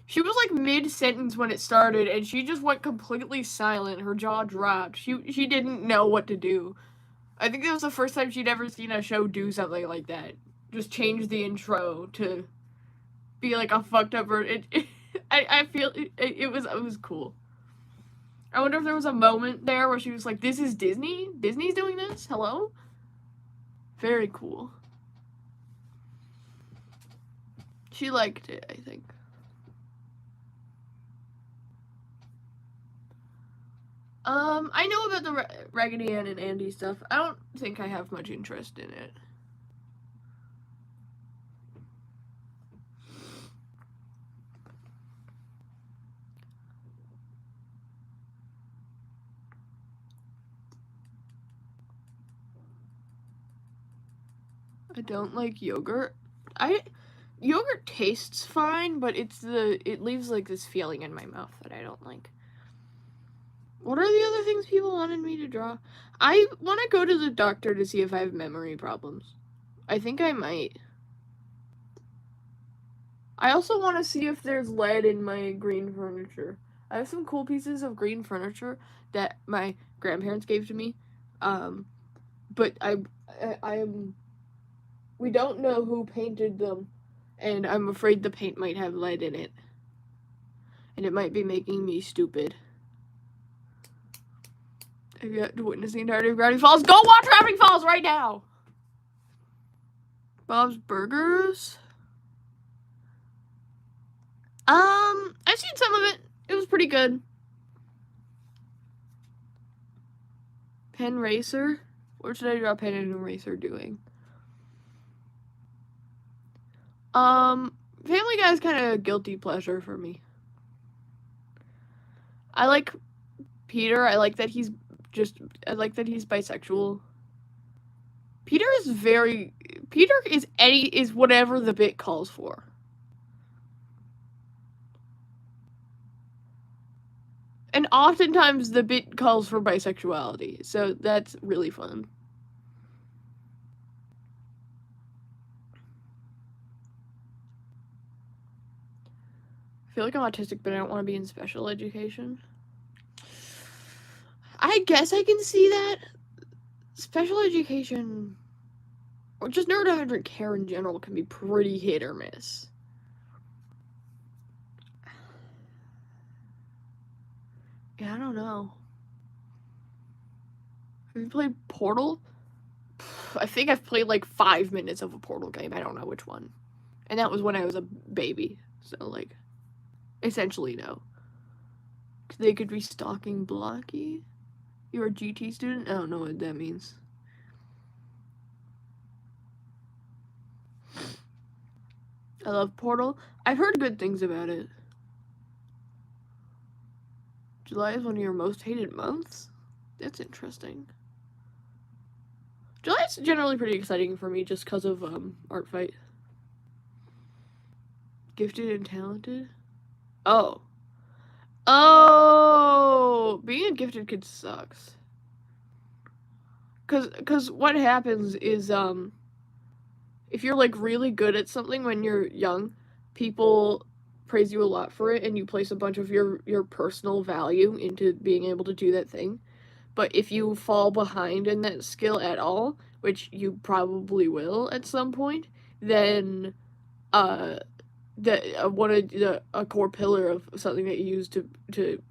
She was like mid-sentence when it started, and she just went completely silent. Her jaw dropped. She didn't know what to do. I think that was the first time she'd ever seen a show do something like that. Just change the intro to be like a fucked up version. I feel it was cool. I wonder if there was a moment there where she was like, "This is Disney? Disney's doing this? Hello?" Very cool. She liked it, I think. I know about the Raggedy Ann and Andy stuff. I don't think I have much interest in it. I don't like yogurt. Yogurt tastes fine, but it leaves like this feeling in my mouth that I don't like. What are the other things people wanted me to draw? I want to go to the doctor to see if I have memory problems. I think I might. I also want to see if there's lead in my green furniture. I have some cool pieces of green furniture that my grandparents gave to me. But we don't know who painted them, and I'm afraid the paint might have lead in it. And it might be making me stupid. I've got to witness the entirety of Gravity Falls. Go watch Gravity Falls right now! Bob's Burgers? I've seen some of it. It was pretty good. Pen Racer? What should I draw Pen and Racer doing? Family Guy is kind of a guilty pleasure for me. I like Peter. I like that he's bisexual. Peter is whatever the bit calls for. And oftentimes the bit calls for bisexuality, so that's really fun. I feel like I'm autistic, but I don't want to be in special education. I guess I can see that. Special education, or just neurodivergent care in general, can be pretty hit or miss. Yeah, I don't know. Have you played Portal? I think I've played like 5 minutes of a Portal game. I don't know which one. And that was when I was a baby. So, like, essentially, no. They could be stalking Blocky. You're a GT student? I don't know what that means. I love Portal. I've heard good things about it. July is one of your most hated months? That's interesting. July is generally pretty exciting for me just because of Art Fight. Gifted and talented? Oh. Oh! Being a gifted kid sucks. Cause what happens is if you're like really good at something when you're young, people praise you a lot for it and you place a bunch of your personal value into being able to do that thing. But if you fall behind in that skill at all, which you probably will at some point, then one of a core pillar of something that you use to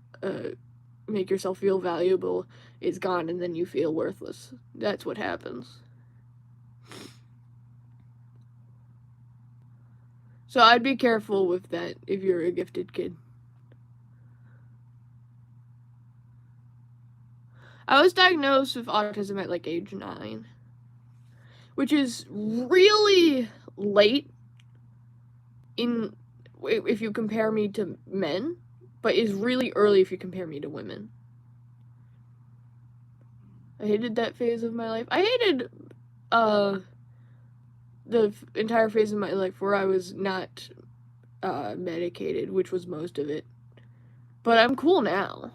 make yourself feel valuable is gone, and then you feel worthless. That's what happens. So I'd be careful with that if you're a gifted kid. I was diagnosed with autism at like age 9, which is really late in if you compare me to men, but is really early if you compare me to women. I hated that phase of my life. I hated the entire phase of my life where I was not medicated, which was most of it. But I'm cool now.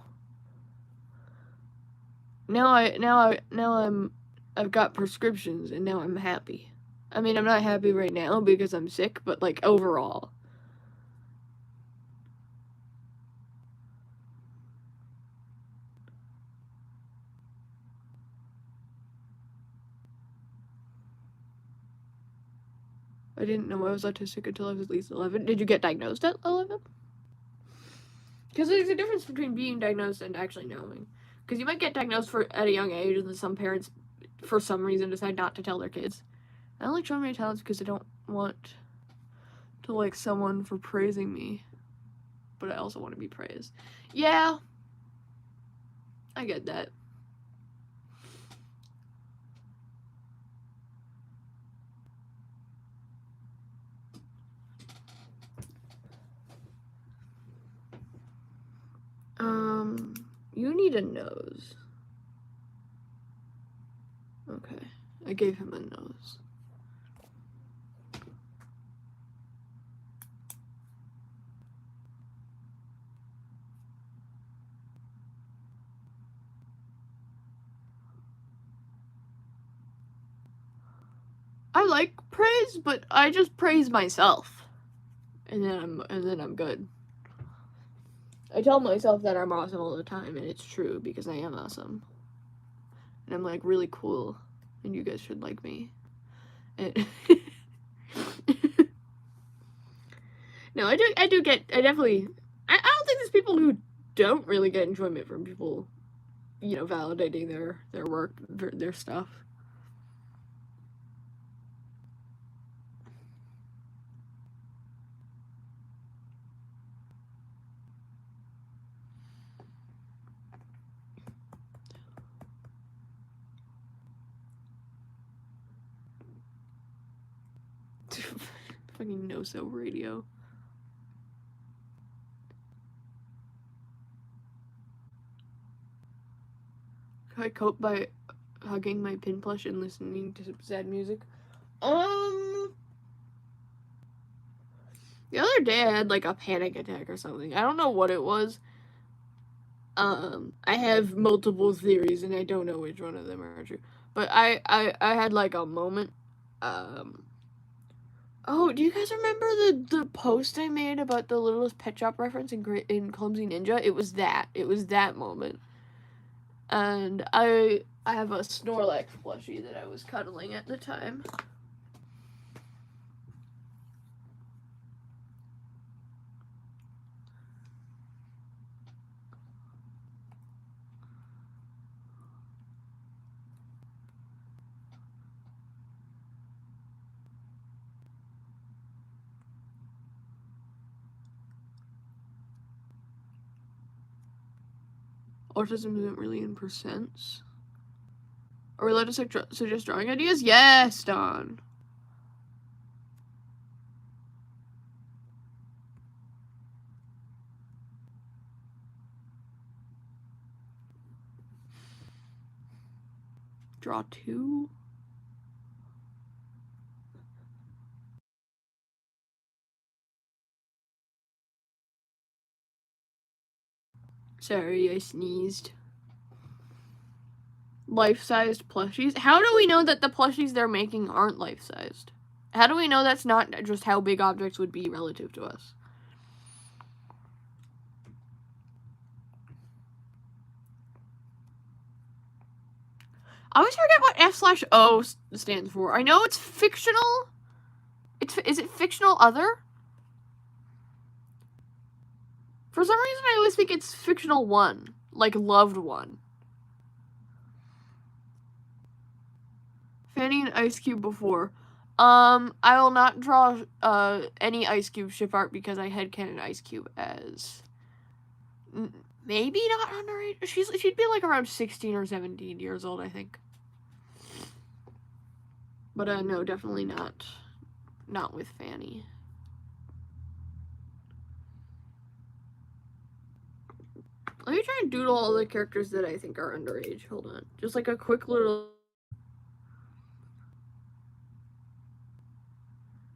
I've got prescriptions and now I'm happy. I mean, I'm not happy right now because I'm sick, but like overall. I didn't know I was autistic until I was at least 11. Did you get diagnosed at 11? Because there's a difference between being diagnosed and actually knowing. Because you might get diagnosed at a young age, and then some parents, for some reason, decide not to tell their kids. I don't like showing my talents because I don't want to like someone for praising me. But I also want to be praised. Yeah. I get that. You need a nose. Okay. I gave him a nose. I like praise, but I just praise myself. And then I'm good. I tell myself that I'm awesome all the time, and it's true because I am awesome. And I'm like really cool, and you guys should like me. And no, I definitely. I don't think there's people who don't really get enjoyment from people, validating their work, their stuff. Fucking no-so radio. I cope by hugging my pin plush and listening to some sad music. The other day I had like a panic attack or something. I don't know what it was. I have multiple theories and I don't know which one of them are true. But I had like a moment. Oh, do you guys remember the post I made about the Littlest Pet Shop reference in Clumsy Ninja? It was that moment. And I have a Snorlax plushie that I was cuddling at the time. Autism isn't really in percents. Are we allowed to suggest drawing ideas? Yes, Don. Draw 2. Sorry, I sneezed. Life-sized plushies? How do we know that the plushies they're making aren't life-sized? How do we know that's not just how big objects would be relative to us? I always forget what F/O stands for. I know it's fictional. Is it fictional other? For some reason, I always think it's fictional one. Like loved one. Fanny and Ice Cube before. I will not draw any Ice Cube ship art because I headcanon Ice Cube as maybe not underage. She'd be like around 16 or 17 years old, I think. But no, definitely not with Fanny. Let me try and doodle all the characters that I think are underage. Hold on. Just like a quick little...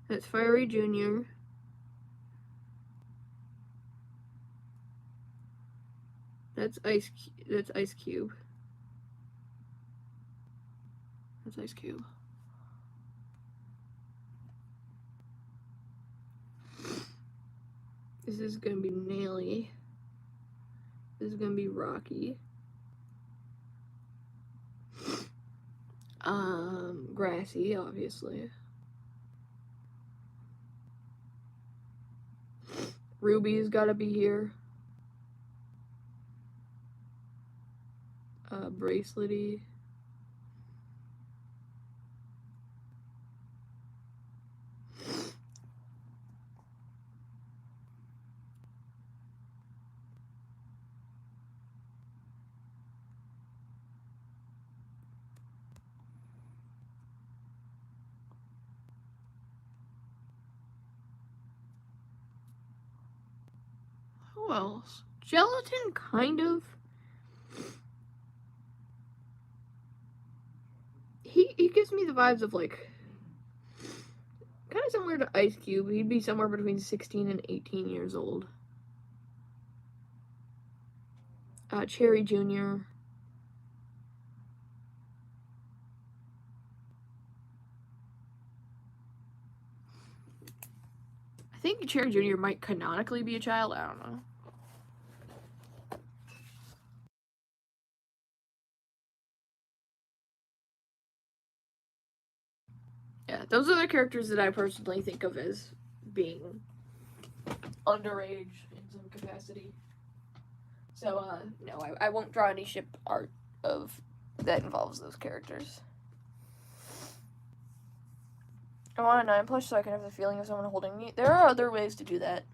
That's Fiery Jr. That's Ice Cube. That's Ice Cube. This is gonna be Nelly. This is gonna be Rocky. Grassy, obviously. Ruby's gotta be here. Bracelety. Who else? Gelatin, kind of. He gives me the vibes of like kind of similar to Ice Cube. He'd be somewhere between 16 and 18 years old. Cherry Jr. I think Cherry Jr. might canonically be a child. I don't know. Yeah, those are the characters that I personally think of as being underage in some capacity. So, no, I won't draw any ship art of that involves those characters. I want a 9 plush so I can have the feeling of someone holding me. There are other ways to do that.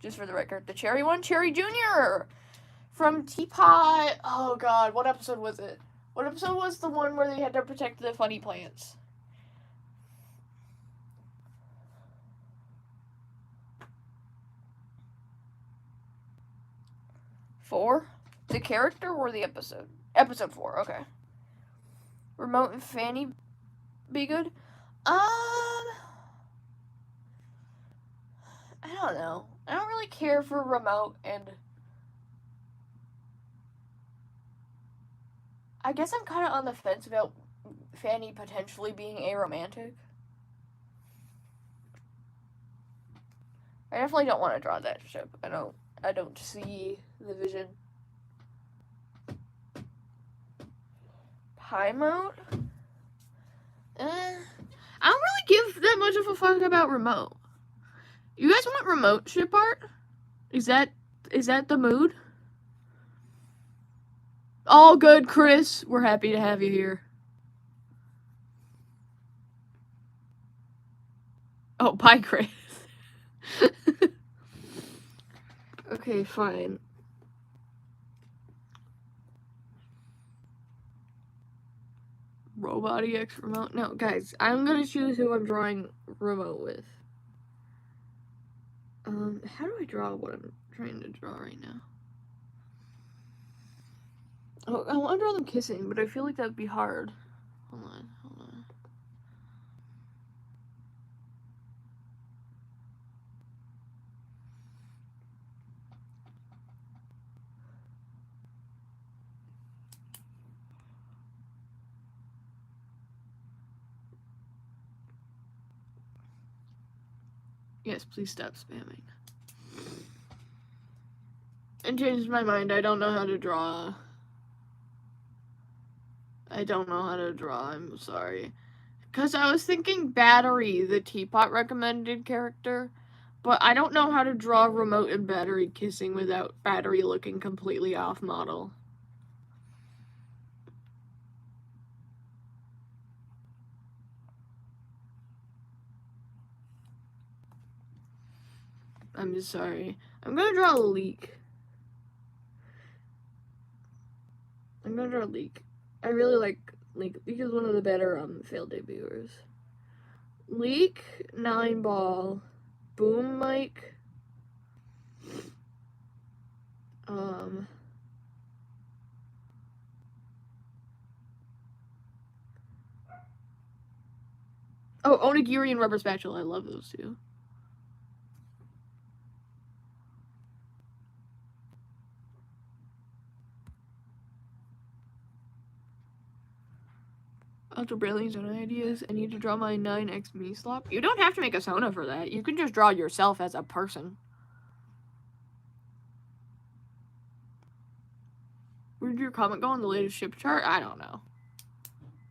Just for the record, the cherry one, Cherry Jr. from Teapot. Oh God, what episode was it? What episode was the one where they had to protect the funny plants? 4? The character or the episode? Episode 4, okay. Remote and Fanny be good? I don't know. I don't really care for Remote, and I guess I'm kind of on the fence about Fanny potentially being aromantic. I definitely don't want to draw that ship. I don't see the vision. Pie mode? I don't really give that much of a fuck about Remote. You guys want Remote ship art? Is that the mood? All good, Chris. We're happy to have you here. Oh, bye, Chris. Okay, fine. Robot EX Remote? No, guys, I'm gonna choose who I'm drawing Remote with. How do I draw what I'm trying to draw right now? Oh, I want to draw them kissing, but I feel like that would be hard. Hold on. Yes, please stop spamming. And changed my mind. I don't know how to draw. I'm sorry. Because I was thinking Battery, the Teapot recommended character. But I don't know how to draw Remote and Battery kissing without Battery looking completely off model. I'm just sorry. I'm gonna draw a Leak. I really like Leak. Leak is one of the better failed debuters. Leak, 9-ball, Boom Mike, oh, Onigiri and Rubber Spatula. I love those two. Ultra Brilliant Zone ideas. I need to draw my 9X mini slop. You don't have to make a Sona for that. You can just draw yourself as a person. Where did your comment go on the latest ship chart? I don't know.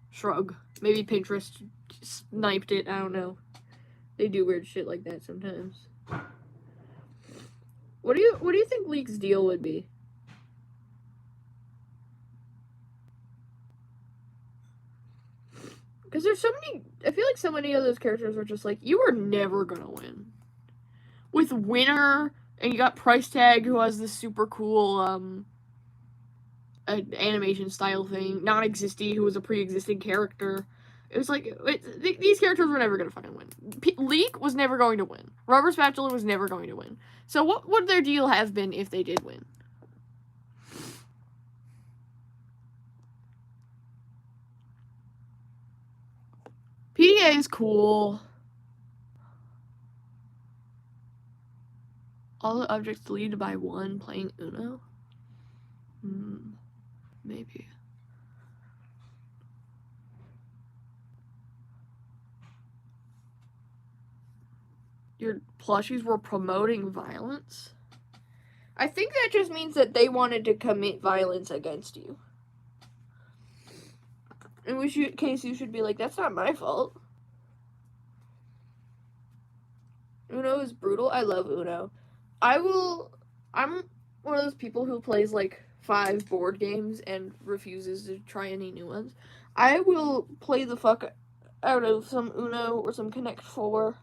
Shrug. Maybe Pinterest sniped it. I don't know. They do weird shit like that sometimes. What do you think Leak's deal would be? Because there's so many, I feel like so many of those characters are just like, you are never gonna win. With Winner, and you got Price Tag, who has this super cool, animation style thing. Non-Existy, who was a pre-existing character. It was like, these characters were never gonna fucking win. Leak was never going to win. Rubber Spatula was never going to win. So what would their deal have been if they did win? PDA is cool. All the objects deleted by one playing Uno? Maybe. Your plushies were promoting violence? I think that just means that they wanted to commit violence against you. In which case you should be like, that's not my fault. Uno is brutal. I love Uno. I'm one of those people who plays like 5 board games and refuses to try any new ones. I will play the fuck out of some Uno or some Connect 4.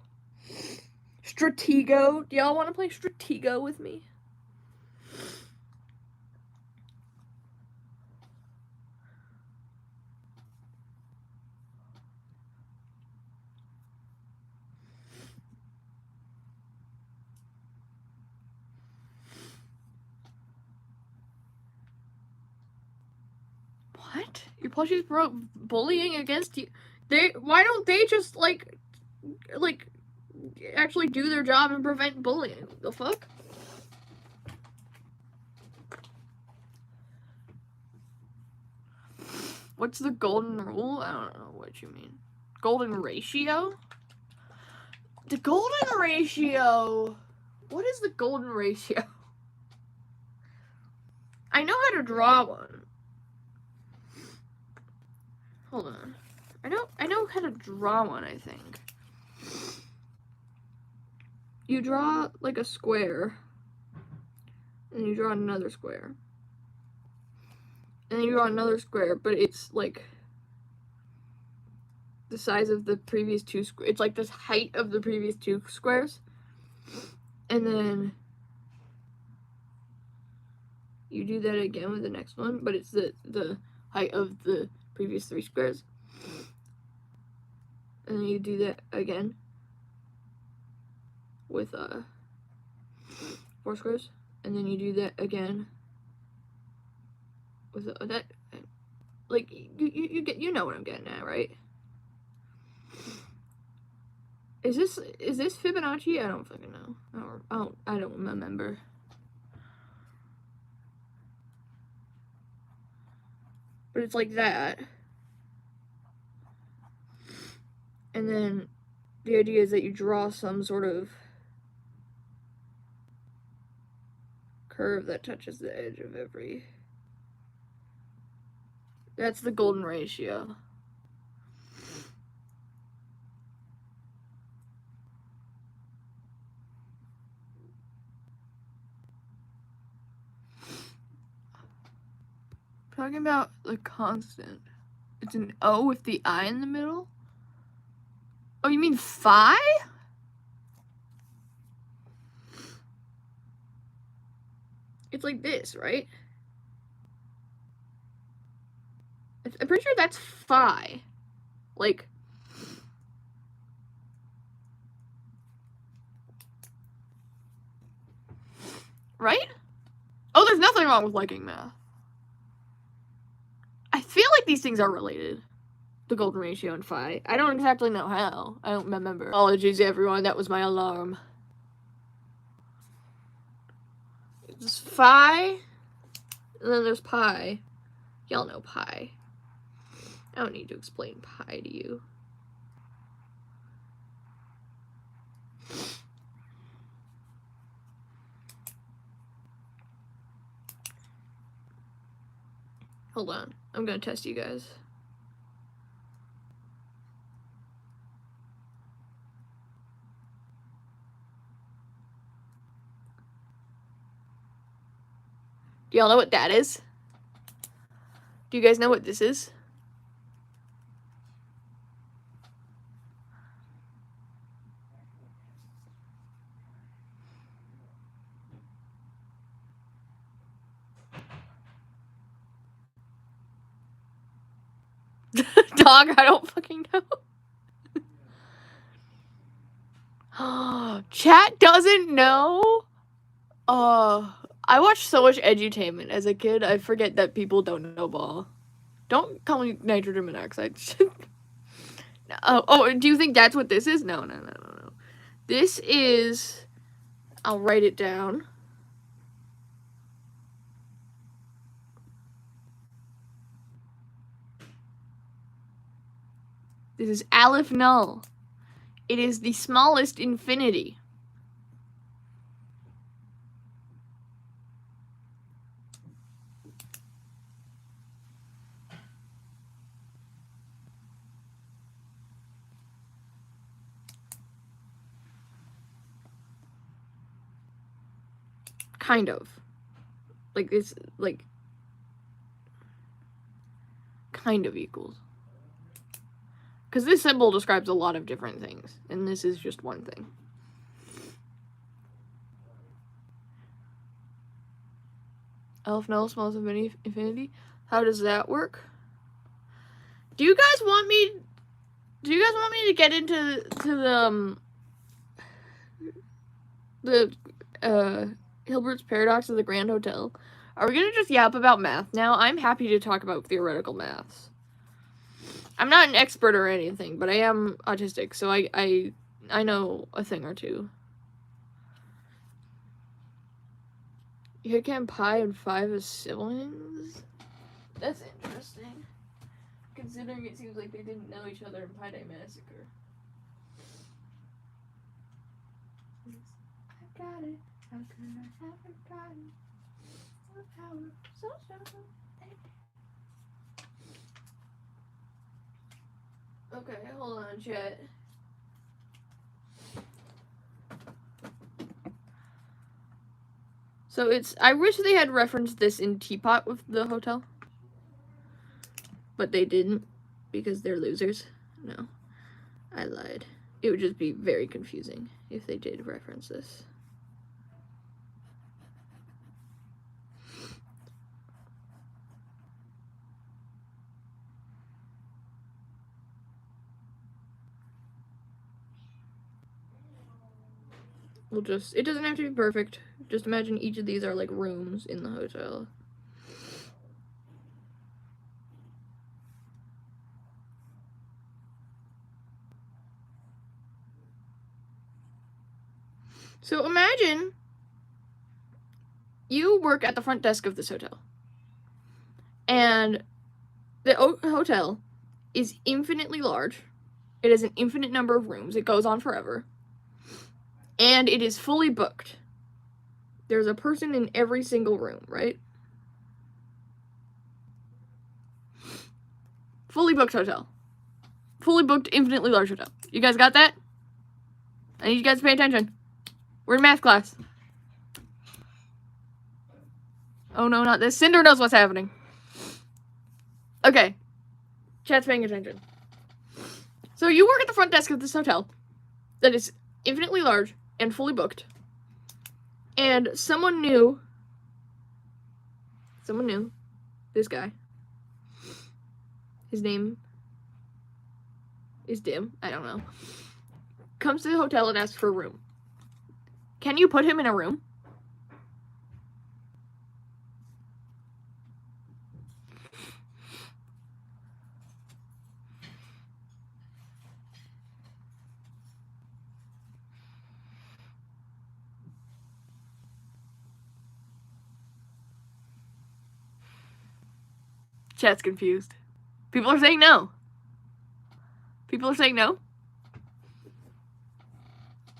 Stratego. Do y'all want to play Stratego with me? What? Your plushies broke bullying against you. Why don't they just, like, actually do their job and prevent bullying? The fuck? What's the golden rule? I don't know what you mean. Golden ratio? The golden ratio. What is the golden ratio? I know how to draw one. Hold on. I know how to draw one, I think. You draw like a square. And you draw another square. And then you draw another square, but it's like the size of the previous two squares. It's like the height of the previous two squares. And then you do that again with the next one, but it's the height of the previous three squares. And then you do that again with 4 squares. And then you do that again with that. Like, you know what I'm getting at, right? Is this Fibonacci? I don't fucking know. I don't remember. But it's like that. And then the idea is that you draw some sort of curve that touches the edge of every. That's the golden ratio. Talking about the constant. It's an O with the I in the middle? Oh, you mean phi? It's like this, right? I'm pretty sure that's phi. Like, right? Oh, there's nothing wrong with liking math. I feel like these things are related. The golden ratio and phi. I don't exactly know how. I don't remember. Apologies, everyone. That was my alarm. It's phi, and then there's pi. Y'all know pi. I don't need to explain pi to you. Hold on. I'm gonna test you guys. Do y'all know what that is? Do you guys know what this is? Dog, I don't fucking know. Chat doesn't know? I watched so much edutainment as a kid, I forget that people don't know ball. Don't call me nitrogen monoxide. Oh, do you think that's what this is? No. This is... I'll write it down. This is Aleph Null. It is the smallest infinity. Kind of. Like, it's, like, kind of equals. Because this symbol describes a lot of different things, and this is just one thing. Aleph Null, smallest infinity. How does that work? Do you guys want me to get into the Hilbert's paradox of the Grand Hotel? Are we gonna just yap about math now? I'm happy to talk about theoretical maths. I'm not an expert or anything, but I am autistic, so I know a thing or two. You can Pi and 5 as siblings? That's interesting. Considering it seems like they didn't know each other in Pi Day Massacre. I got it. How could I have forgotten? Power so strong. Okay, hold on, chat. So I wish they had referenced this in Teapot with the hotel. But they didn't, because they're losers. No, I lied. It would just be very confusing if they did reference this. It doesn't have to be perfect. Just imagine each of these are like rooms in the hotel. So imagine you work at the front desk of this hotel. And the hotel is infinitely large. It has an infinite number of rooms. It goes on forever. And it is fully booked. There's a person in every single room, right? Fully booked hotel. Fully booked, infinitely large hotel. You guys got that? I need you guys to pay attention. We're in math class. Oh no, not this. Cinder knows what's happening. Okay. Chat's paying attention. So you work at the front desk of this hotel that is infinitely large and fully booked. And someone knew this guy. His name is Dim. I don't know. Comes to the hotel and asks for a room. Can you put him in a room? Chat's confused. People are saying no. People are saying no.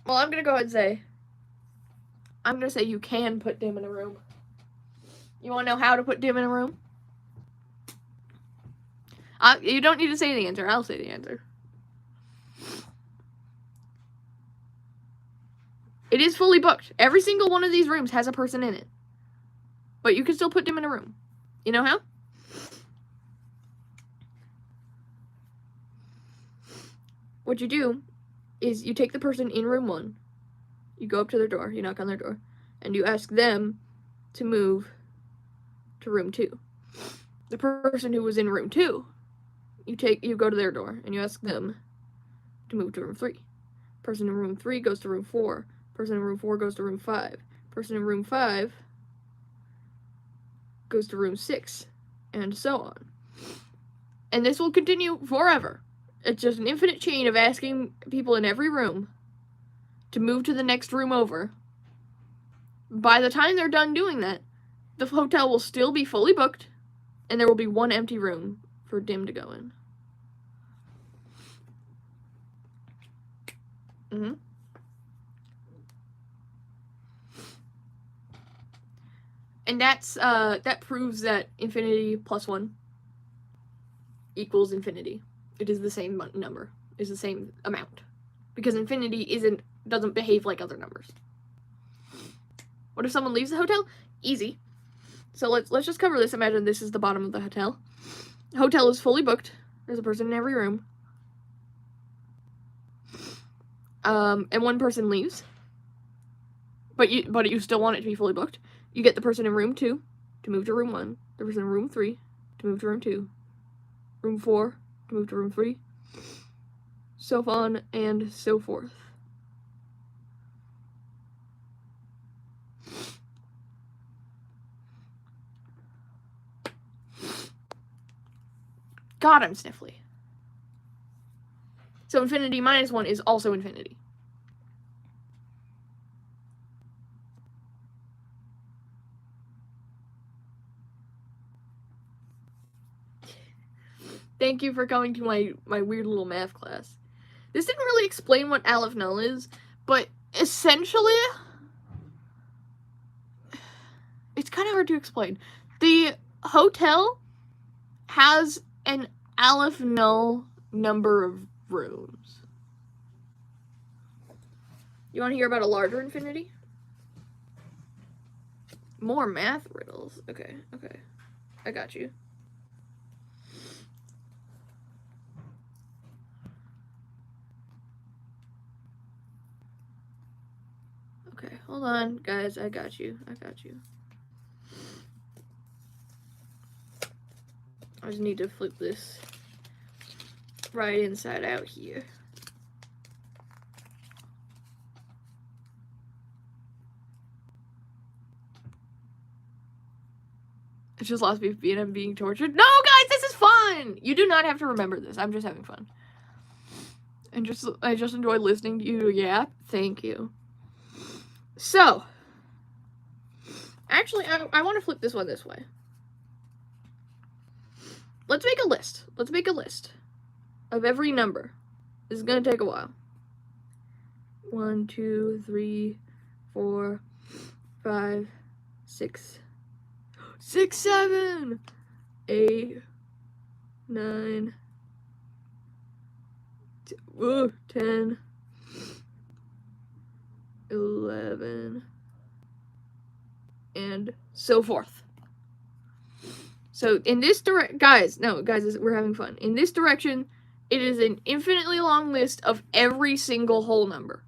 Well, I'm gonna go ahead and say, I'm gonna say you can put Dim in a room. You wanna know how to put Dim in a room? You don't need to say the answer. I'll say the answer. It is fully booked. Every single one of these rooms has a person in it. But you can still put Dim in a room. You know how? What you do is you take the person in room 1, you go up to their door, you knock on their door, and you ask them to move to room 2. The person who was in room 2, you go to their door and you ask them to move to room 3. Person in room 3 goes to room 4. Person in room 4 goes to room 5. Person in room 5 goes to room 6, and so on. And this will continue forever. It's just an infinite chain of asking people in every room to move to the next room over. By the time they're done doing that, the hotel will still be fully booked, and there will be one empty room for Dim to go in. And that proves that infinity plus 1 equals infinity. It is the same number. Is the same amount. Because infinity doesn't behave like other numbers. What if someone leaves the hotel? Easy. So let's just cover this. Imagine this is the bottom of the hotel. The hotel is fully booked. There's a person in every room. And one person leaves. But you still want it to be fully booked. You get the person in room 2 to move to room 1. The person in room 3 to move to room 2. Room 4 to move to room 3. So on and so forth. God, I'm sniffly. So infinity minus 1 is also infinity. Thank you for coming to my weird little math class. This didn't really explain what Aleph Null is, but essentially, it's kind of hard to explain. The hotel has an Aleph Null number of rooms. You want to hear about a larger infinity? More math riddles. Okay. I got you. Okay, hold on, guys. I got you. I just need to flip this right inside out here. It's just lost me and I'm being tortured. No, guys, this is fun! You do not have to remember this. I'm just having fun. And I just enjoy listening to you yap. Thank you. So, actually, I want to flip this one this way. Let's make a list. Let's make a list of every number. This is going to take a while. 1, 2, 3, 4, 5, 6, 7, 8, 9, 10, 11, and so forth. So in this guys, we're having fun. In this direction, it is an infinitely long list of every single whole number.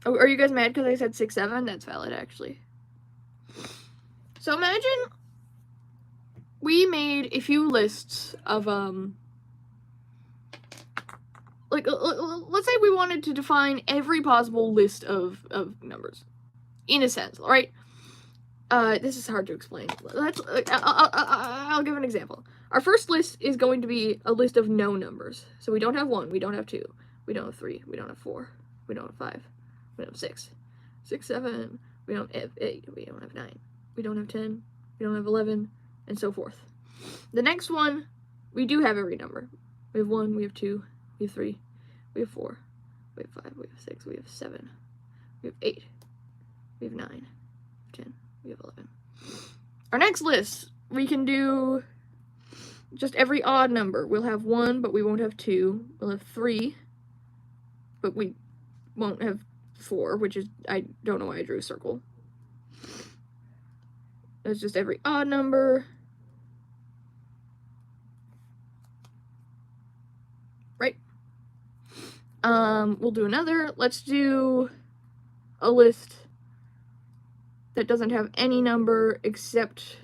Oh, are you guys mad because I said 6, 7? That's valid, actually. So imagine we made a few lists of, like, let's say we wanted to define every possible list of numbers, in a sense, right? This is hard to explain. I'll give an example. Our first list is going to be a list of no numbers. So we don't have 1, we don't have 2, we don't have 3, we don't have 4, we don't have 5, we don't have 6, 7, we don't have 8, we don't have 9, we don't have 10, we don't have 11, and so forth. The next one, we do have every number. We have 1, we have 2, we have 3, we have 4, we have 5, we have 6, we have 7, we have 8, we have 9, we have 10, we have 11. Our next list, we can do just every odd number. We'll have 1, but we won't have 2. We'll have 3, but we won't have 4, which is, I don't know why I drew a circle. That's just every odd number. Right? We'll do another. Let's do a list that doesn't have any number except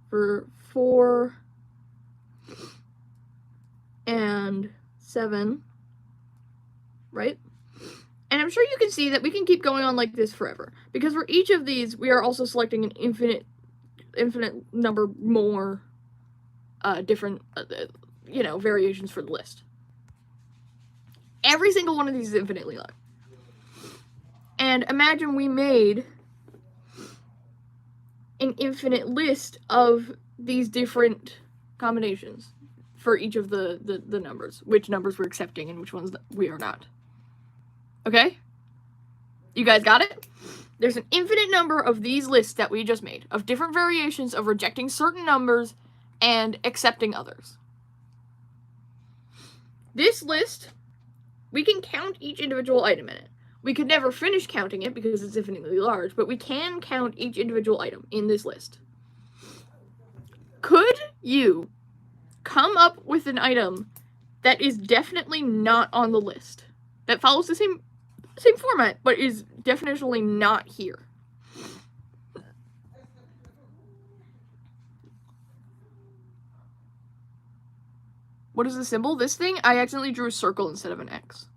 for 4 and 7, right? And I'm sure you can see that we can keep going on like this forever, because for each of these, we are also selecting an infinite number more different, variations for the list. Every single one of these is infinitely long. And imagine we made an infinite list of these different combinations for each of the numbers, which numbers we're accepting and which ones we are not. Okay? You guys got it? There's an infinite number of these lists that we just made, of different variations of rejecting certain numbers and accepting others. This list, we can count each individual item in it. We could never finish counting it because it's infinitely large, but we can count each individual item in this list. Could you come up with an item that is definitely not on the list, that follows the same format, but is definitionally not here? What is the symbol? This thing? I accidentally drew a circle instead of an X.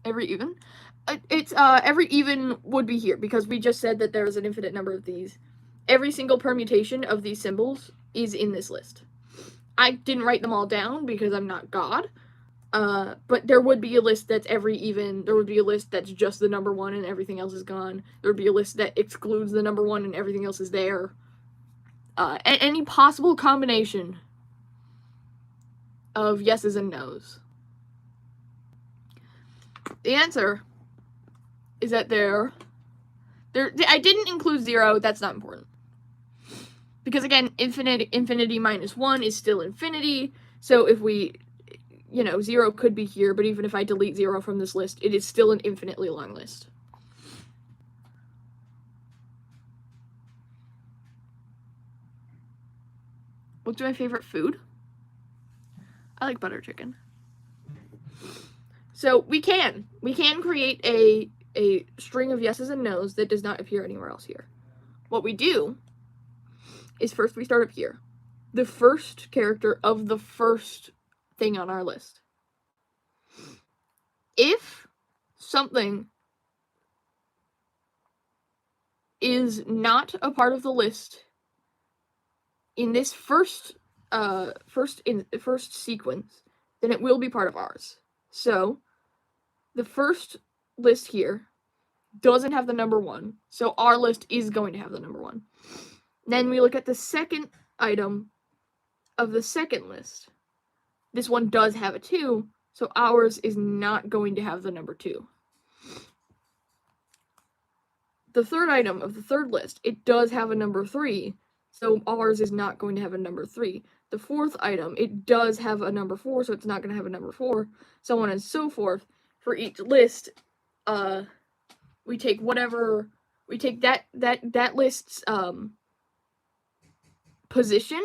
Every even? It's every even would be here, because we just said that there's an infinite number of these. Every single permutation of these symbols is in this list. I didn't write them all down because I'm not God. But there would be a list that's every even. There would be a list that's just the number 1 and everything else is gone. There would be a list that excludes the number 1 and everything else is there. Any possible combination of yeses and nos. The answer is that I didn't include 0, that's not important. Because again, infinity minus 1 is still infinity, so if we, 0 could be here, but even if I delete 0 from this list, it is still an infinitely long list. What's my favorite food? I like butter chicken. So we can create a string of yeses and nos that does not appear anywhere else here. What we do is first we start up here. The first character of the first thing on our list. If something is not a part of the list in this first sequence, then it will be part of ours. So the first list here doesn't have the number 1, so our list is going to have the number 1. Then we look at the second item of the second list. This one does have a 2, so ours is not going to have the number 2. The third item of the third list, it does have a number 3, so ours is not going to have a number 3. The fourth item, it does have a number 4, so it's not going to have a number 4, so on and so forth. For each list, we take that list's position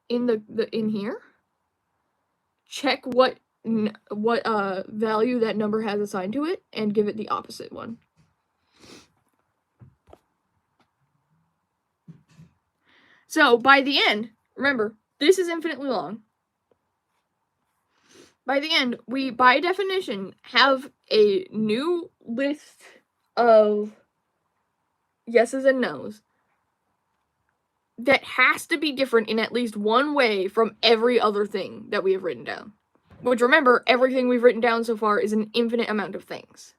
in here, check what value that number has assigned to it, and give it the opposite one. So by the end, remember, this is infinitely long. By the end, we, by definition, have a new list of yeses and nos that has to be different in at least one way from every other thing that we have written down. Which, remember, everything we've written down so far is an infinite amount of things.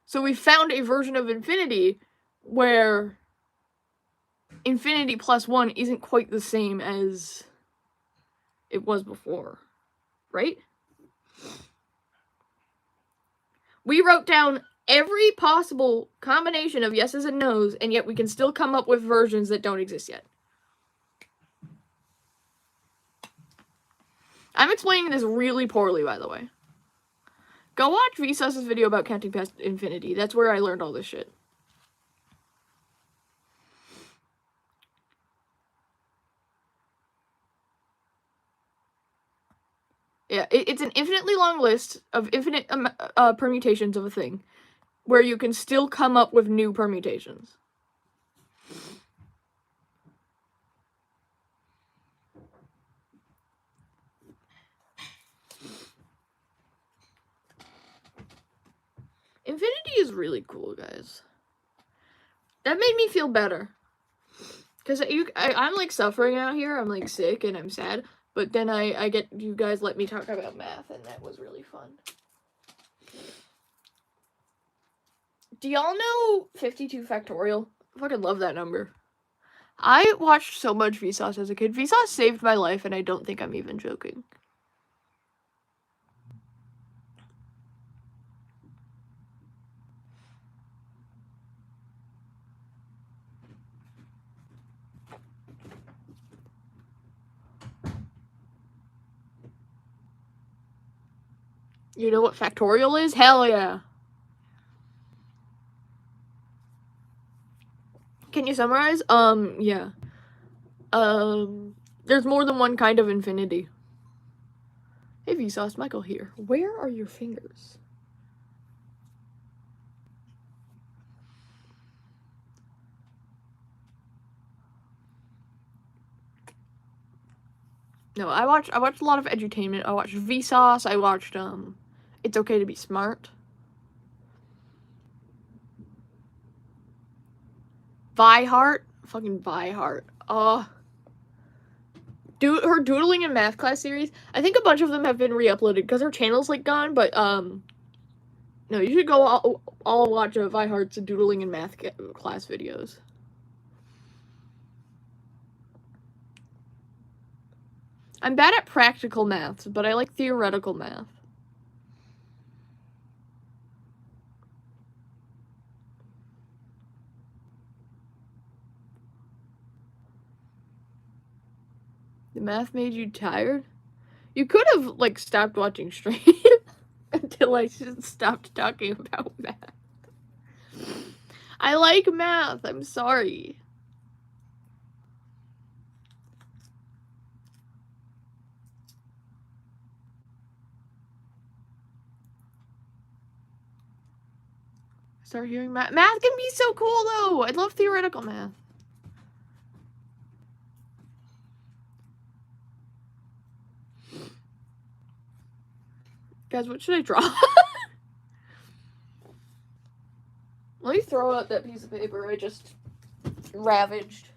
So we found a version of infinity where infinity plus 1 isn't quite the same as it was before, right? We wrote down every possible combination of yeses and nos, and yet we can still come up with versions that don't exist yet. I'm explaining this really poorly, by the way. Go watch Vsauce's video about counting past infinity. That's where I learned all this shit. Yeah, it's an infinitely long list of infinite permutations of a thing, where you can still come up with new permutations. Infinity is really cool, guys. That made me feel better. Because I'm like suffering out here. I'm like sick and I'm sad. But then I get you guys let me talk about math, and that was really fun. Do y'all know 52 factorial? I fucking love that number. I watched so much Vsauce as a kid. Vsauce saved my life, and I don't think I'm even joking. You know what factorial is? Hell yeah. Can you summarize? Yeah. There's more than one kind of infinity. Hey Vsauce, Michael here. Where are your fingers? No, I watched a lot of edutainment. I watched Vsauce. I watched It's Okay to Be Smart. Vi-Heart. Fucking Vi-Heart. Her doodling in math class series. I think a bunch of them have been re-uploaded because her channel's like gone, but no, you should go all watch Vi-Heart's doodling in math class videos. I'm bad at practical maths, but I like theoretical math. The math made you tired? You could have, like, stopped watching stream until I stopped talking about math. I like math, I'm sorry. Start hearing math. Math can be so cool, though. I love theoretical math. Guys, what should I draw? Let me throw out that piece of paper I just ravaged.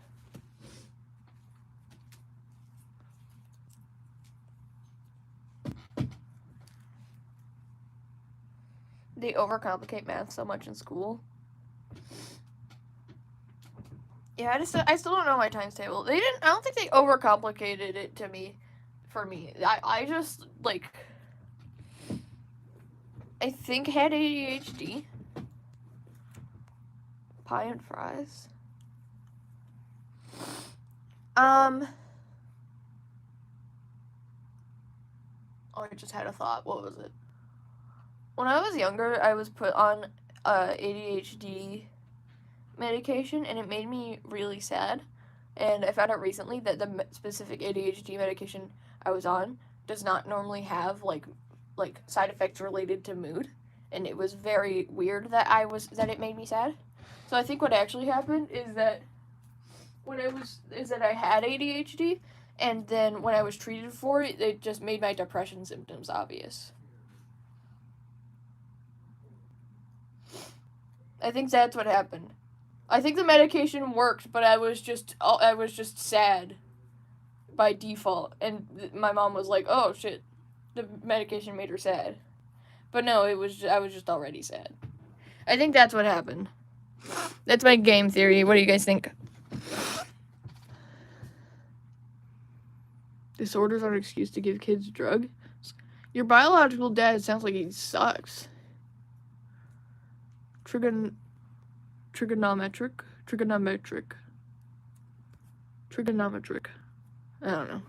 They overcomplicate math so much in school. Yeah, I still don't know my times table. I don't think they overcomplicated it for me. I just, like, I think had ADHD. Pie and fries. Oh, I just had a thought. What was it? When I was younger, I was put on ADHD medication, and it made me really sad. And I found out recently that the specific ADHD medication I was on does not normally have like side effects related to mood, and it was very weird that it made me sad. So I think what actually happened is that I had ADHD, and then when I was treated for it, it just made my depression symptoms obvious. I think that's what happened. I think the medication worked, but I was just sad by default, and my mom was like, "Oh shit, the medication made her sad." But no, I was just already sad. I think that's what happened. That's my game theory. What do you guys think? Disorders are an excuse to give kids drugs. Your biological dad sounds like he sucks. Trigonometric. I don't know.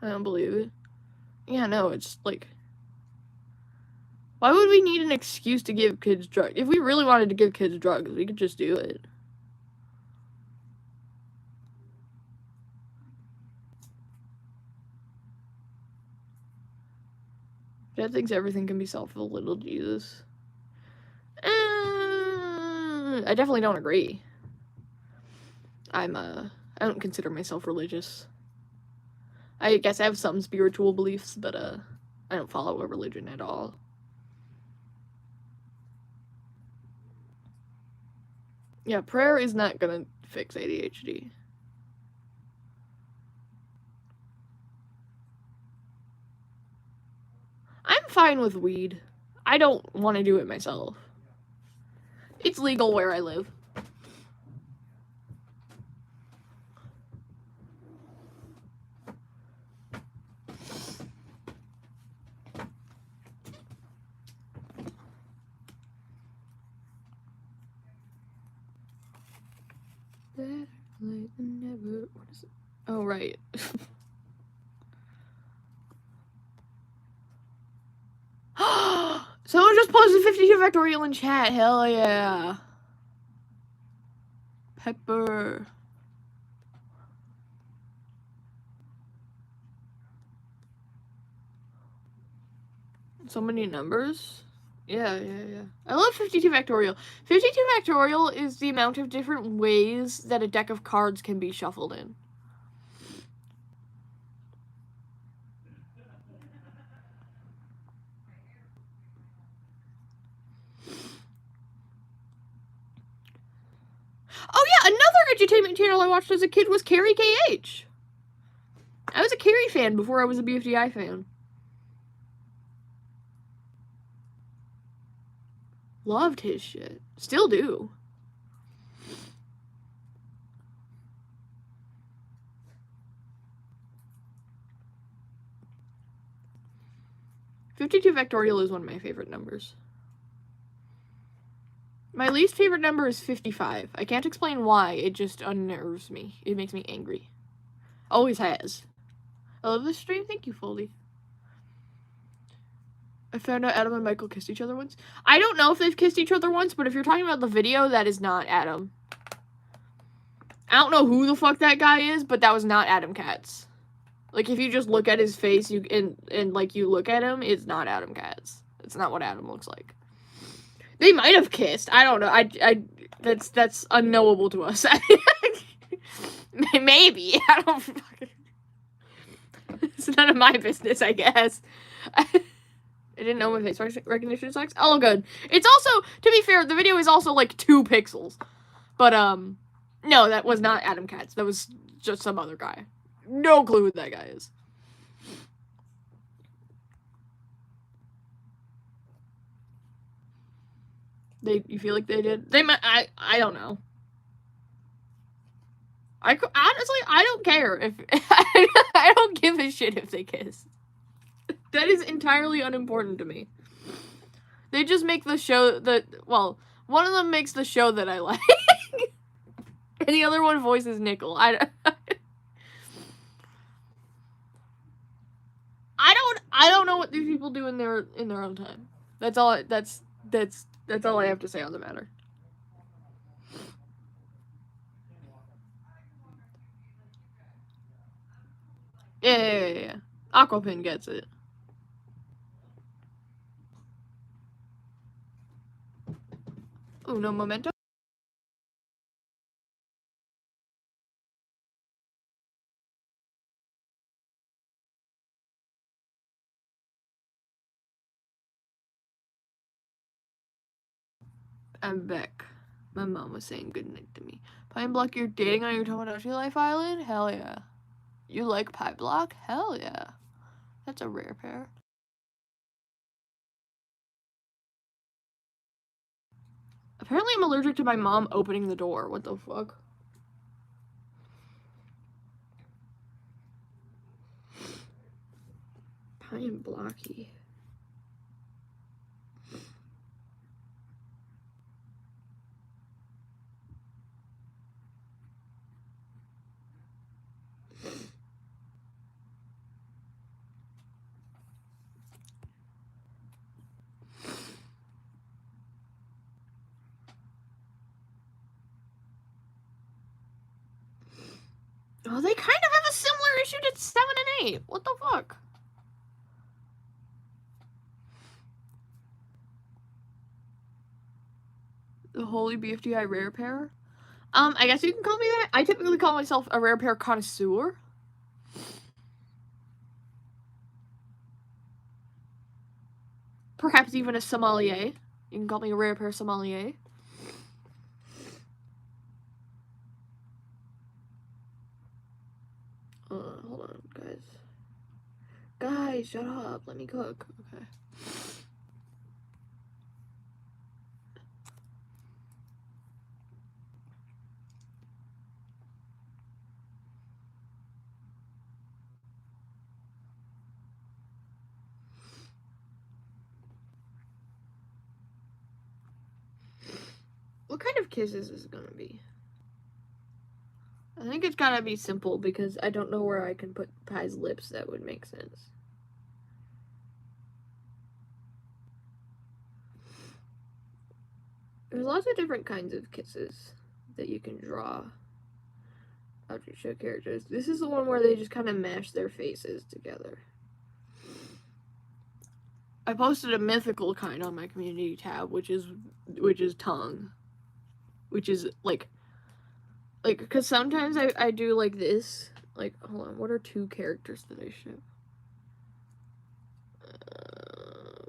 I don't believe it. Yeah, no, it's like, why would we need an excuse to give kids drugs? If we really wanted to give kids drugs, we could just do it. Dad thinks everything can be solved with a little Jesus. I definitely don't agree. I don't consider myself religious. I guess I have some spiritual beliefs, but I don't follow a religion at all. Yeah, prayer is not gonna fix ADHD. I'm fine with weed. I don't want to do it myself. It's legal where I live. Better late than never. What is it? Oh, right. Someone just posted 52 factorial in chat. Hell yeah. Pepper. So many numbers? Yeah. I love 52 factorial. 52 factorial is the amount of different ways that a deck of cards can be shuffled in. Oh yeah, another entertainment channel I watched as a kid was Carrie KH. I was a Carrie fan before I was a BFDI fan. Loved his shit. Still do. $52 factorial is one of my favorite numbers. My least favorite number is 55. I can't explain why, it just unnerves me. It makes me angry. Always has. I love this stream, thank you, Foldy. I found out Adam and Michael kissed each other once. I don't know if they've kissed each other once, but if you're talking about the video, that is not Adam. I don't know who the fuck that guy is, but that was not Adam Katz. Like, if you just look at his face, and like, you look at him, it's not Adam Katz. It's not what Adam looks like. They might have kissed. I don't know. That's unknowable to us. Maybe. I don't fucking... It's none of my business, I guess. I didn't know my face recognition sucks. Oh, good. It's also, to be fair, the video is also like 2 pixels. But, no, that was not Adam Katz. That was just some other guy. No clue who that guy is. You feel like they did? They might, I don't know. Honestly, I don't care if, I don't give a shit if they kiss. That is entirely unimportant to me. They just make the show that, well, one of them makes the show that I like. And the other one voices Nickel. I don't know what these people do in their own time. That's all I have to say on the matter. Yeah. Aquapin gets it. Uno momento. I'm back. My mom was saying goodnight to me. Pine Block, you're dating on your Tomodachi Life Island? Hell yeah. You like Pie Block? Hell yeah. That's a rare pair. Apparently I'm allergic to my mom opening the door. What the fuck? Pine Blocky. Oh, they kind of have a similar issue to 7 and 8. What the fuck? The Holy BFDI Rare Pair? I guess you can call me that. I typically call myself a rare pair connoisseur. Perhaps even a sommelier. You can call me a rare pair sommelier. Hold on, guys. Guys, shut up. Let me cook. Okay. What kind of kisses is it gonna be? I think it's gotta be simple because I don't know where I can put Pie's lips that would make sense. There's lots of different kinds of kisses that you can draw out to show characters. This is the one where they just kind of mash their faces together. I posted a mythical kind on my community tab, which is tongue. Which is like, because sometimes I do like this. Like, hold on, what are 2 characters that I show?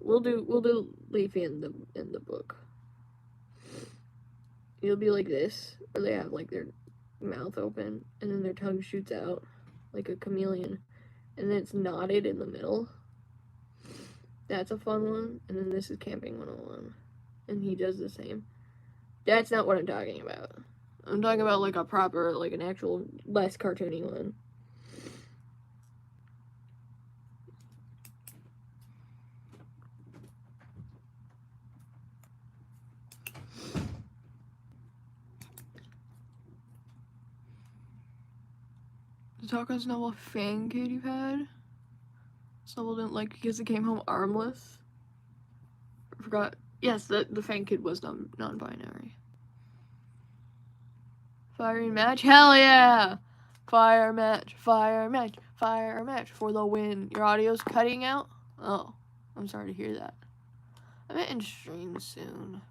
We'll do Leafy in the book. It'll be like this, where they have like their mouth open and then their tongue shoots out like a chameleon, and then it's knotted in the middle. That's a fun one. And then this is Camping 101, and he does the same. That's not what I'm talking about. I'm talking about like a proper, like an actual less cartoony one. Did tacos know what fan kid you had? Snubble didn't like because it came home armless. I forgot. Yes, the fan kid was non-binary. Firing match? Hell yeah! Fire match, fire match, fire match for the win. Your audio's cutting out? Oh, I'm sorry to hear that. I'm gonna end stream soon.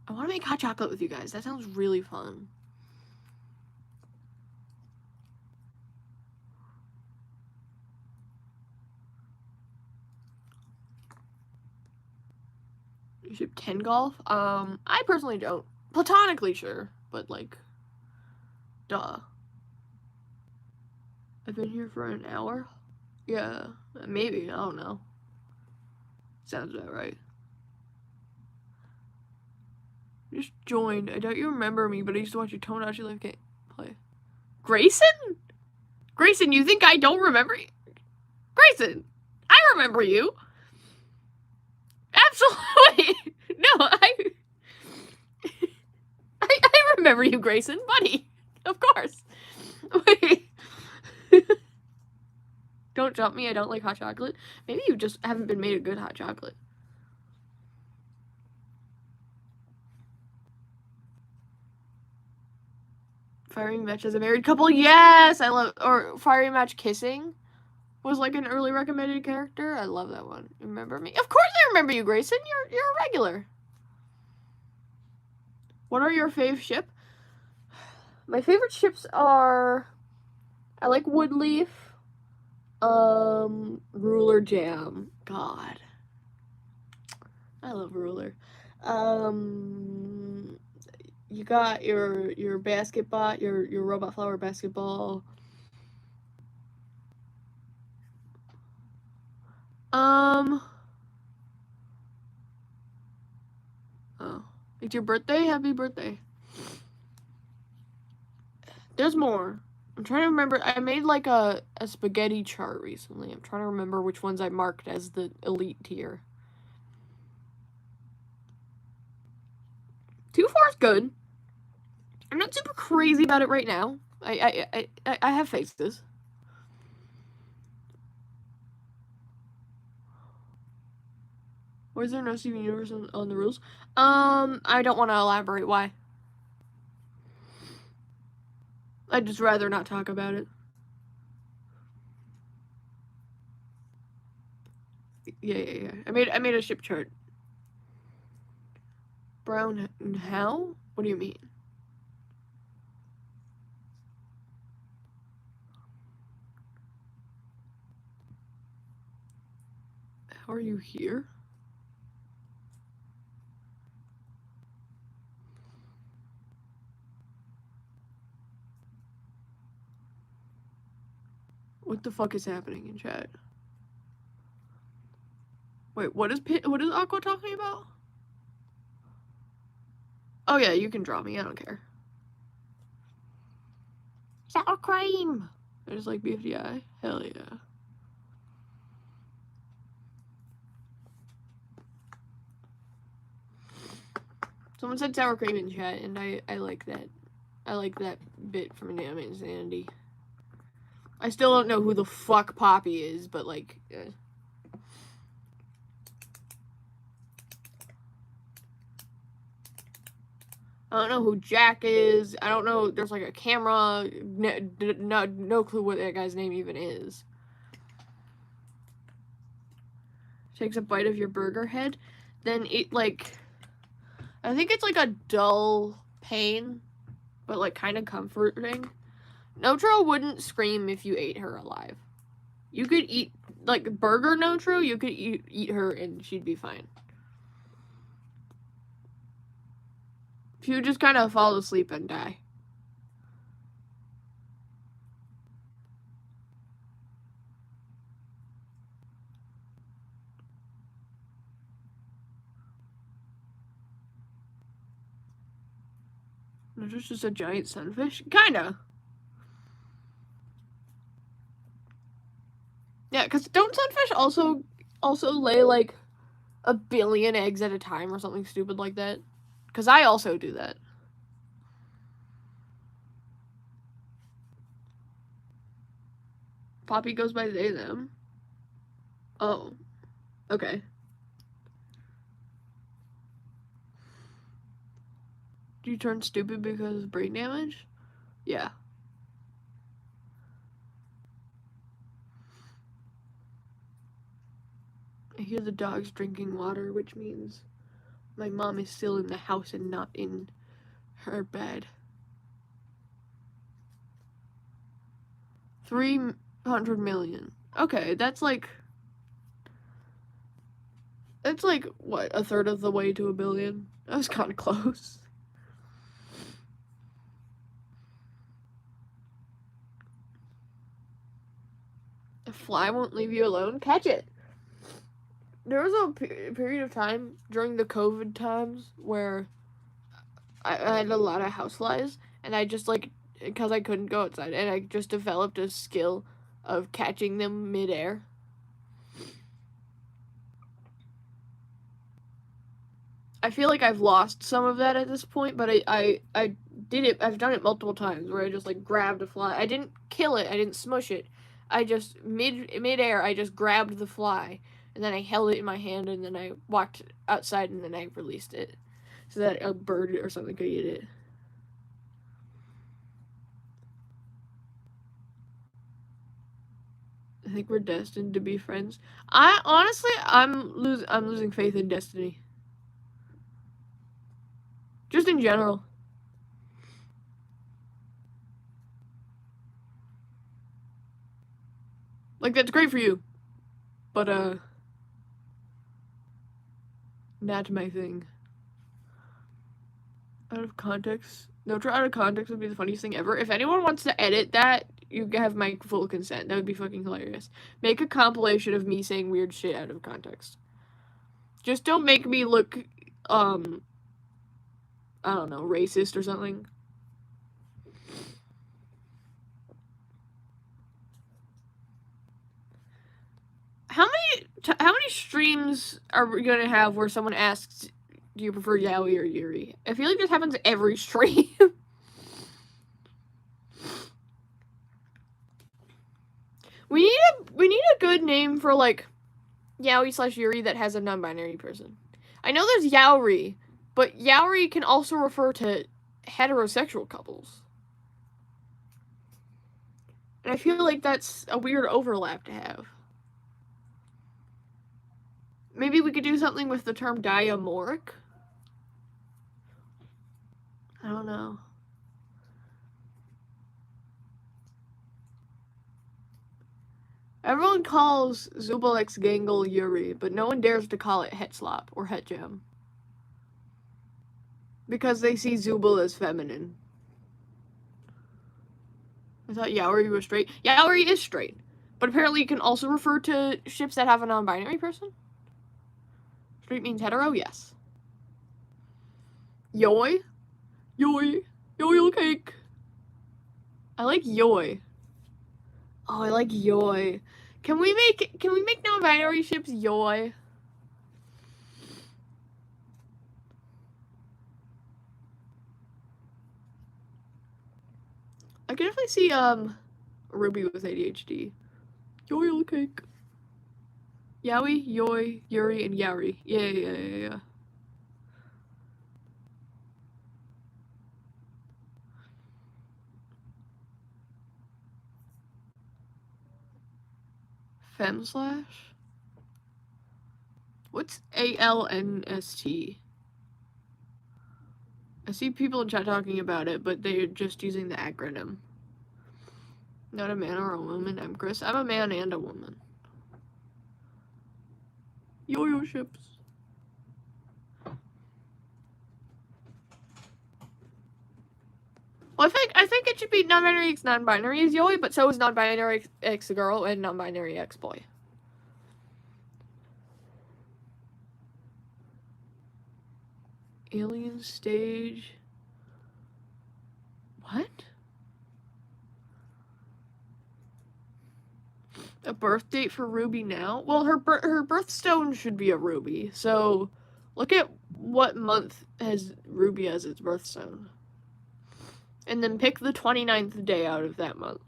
I want to make hot chocolate with you guys. That sounds really fun. You ship 10 golf? I personally don't. Platonically, sure. But, like, duh. I've been here for an hour? Yeah, maybe. I don't know. Sounds about right. Just joined. I doubt you remember me, but I used to watch your Tomodachi Life game play. Grayson? Grayson, you think I don't remember you? Grayson, I remember you. Absolutely. No, I remember you, Grayson, buddy. Of course. Wait. Don't jump me. I don't like hot chocolate. Maybe you just haven't been made a good hot chocolate. Firing match as a married couple. Yes, I love. Or firing match kissing was like an early recommended character. I love that one. Remember me? Of course I remember you, Grayson. You're a regular. What are your fave ship? My favorite ships are, I like Woodleaf, Ruler Jam. God, I love Ruler. You got your basketball, your robot flower basketball. Oh, it's your birthday? Happy birthday. There's more. I'm trying to remember. I made like a spaghetti chart recently. I'm trying to remember which ones I marked as the elite tier. 2-4 is good. I'm not super crazy about it right now. I have faces. Why is there no Steven Universe on the rules? I don't want to elaborate why. I'd just rather not talk about it. Yeah. I made a ship chart. Brown how? What do you mean? How are you here? What the fuck is happening in chat? Wait, what is Aqua talking about? Oh yeah, you can draw me. I don't care. Sour cream. I just like BFDI. Hell yeah. Someone said sour cream in chat, and I like that. I like that bit from Anime Insanity. I still don't know who the fuck Poppy is, but like. I don't know who Jack is. I don't know. There's like a camera. No clue what that guy's name even is. Takes a bite of your burger head. Then it like. I think it's like a dull pain, but like kind of comforting. Notro wouldn't scream if you ate her alive. You could eat, like, burger Notro, you could eat her and she'd be fine. If you just kind of fall asleep and die. Is this just a giant sunfish? Kinda. Yeah, because don't sunfish also lay like 1,000,000,000 eggs at a time or something stupid like that? Because I also do that. Poppy goes by they, them. Oh. Okay. Do you turn stupid because of brain damage? Yeah. I hear the dogs drinking water, which means my mom is still in the house and not in her bed. 300 million. Okay, that's like what, a third of the way to 1,000,000,000? That was kind of close. A fly won't leave you alone? Catch it. There was a period of time during the COVID times where I had a lot of houseflies, and I just like, because I couldn't go outside, and I just developed a skill of catching them midair. I feel like I've lost some of that at this point, but I did it. I've done it multiple times where I just like grabbed a fly. I didn't kill it. I didn't smush it. I just midair. I just grabbed the fly, and then I held it in my hand, and then I walked outside, and then I released it so that a bird or something could eat it. I think we're destined to be friends. I'm losing faith in destiny. Just in general. Like, that's great for you. But, not my thing. Out of context. No, out of context would be the funniest thing ever. If anyone wants to edit that, you have my full consent. That would be fucking hilarious. Make a compilation of me saying weird shit out of context. Just don't make me look, I don't know, racist or something. How many streams are we gonna have where someone asks, do you prefer Yaoi or Yuri? I feel like this happens every stream. we need a good name for like Yaoi / Yuri that has a non-binary person. I know there's Yaori, but Yaori can also refer to heterosexual couples. And I feel like that's a weird overlap to have. Maybe we could do something with the term diamoric? I don't know. Everyone calls Zubal X Gangle Yuri, but no one dares to call it Hetslop or Hetgem. Because they see Zubal as feminine. I thought Yaori was straight. Yaori is straight. But apparently you can also refer to ships that have a non-binary person. Straight means hetero? Yes. Yoi? Yoi. Yoi cake. I like yoi. Oh, I like yoi. Can we make non-binary ships yoi? I can definitely see Ruby with ADHD. Yoi cake. Yaoi, Yoi, Yuri, and Yari. Yeah. Femslash? What's ALNST? I see people in chat talking about it, but they're just using the acronym. Not a man or a woman. I'm Chris. I'm a man and a woman. Yo-yo ships. Well, I think it should be non-binary x non-binary is Yoi, but so is non-binary x girl and non-binary x boy. Alien stage. What? A birth date for Ruby now? Well, her birthstone should be a Ruby. So, look at what month has Ruby as its birthstone. And then pick the 29th day out of that month.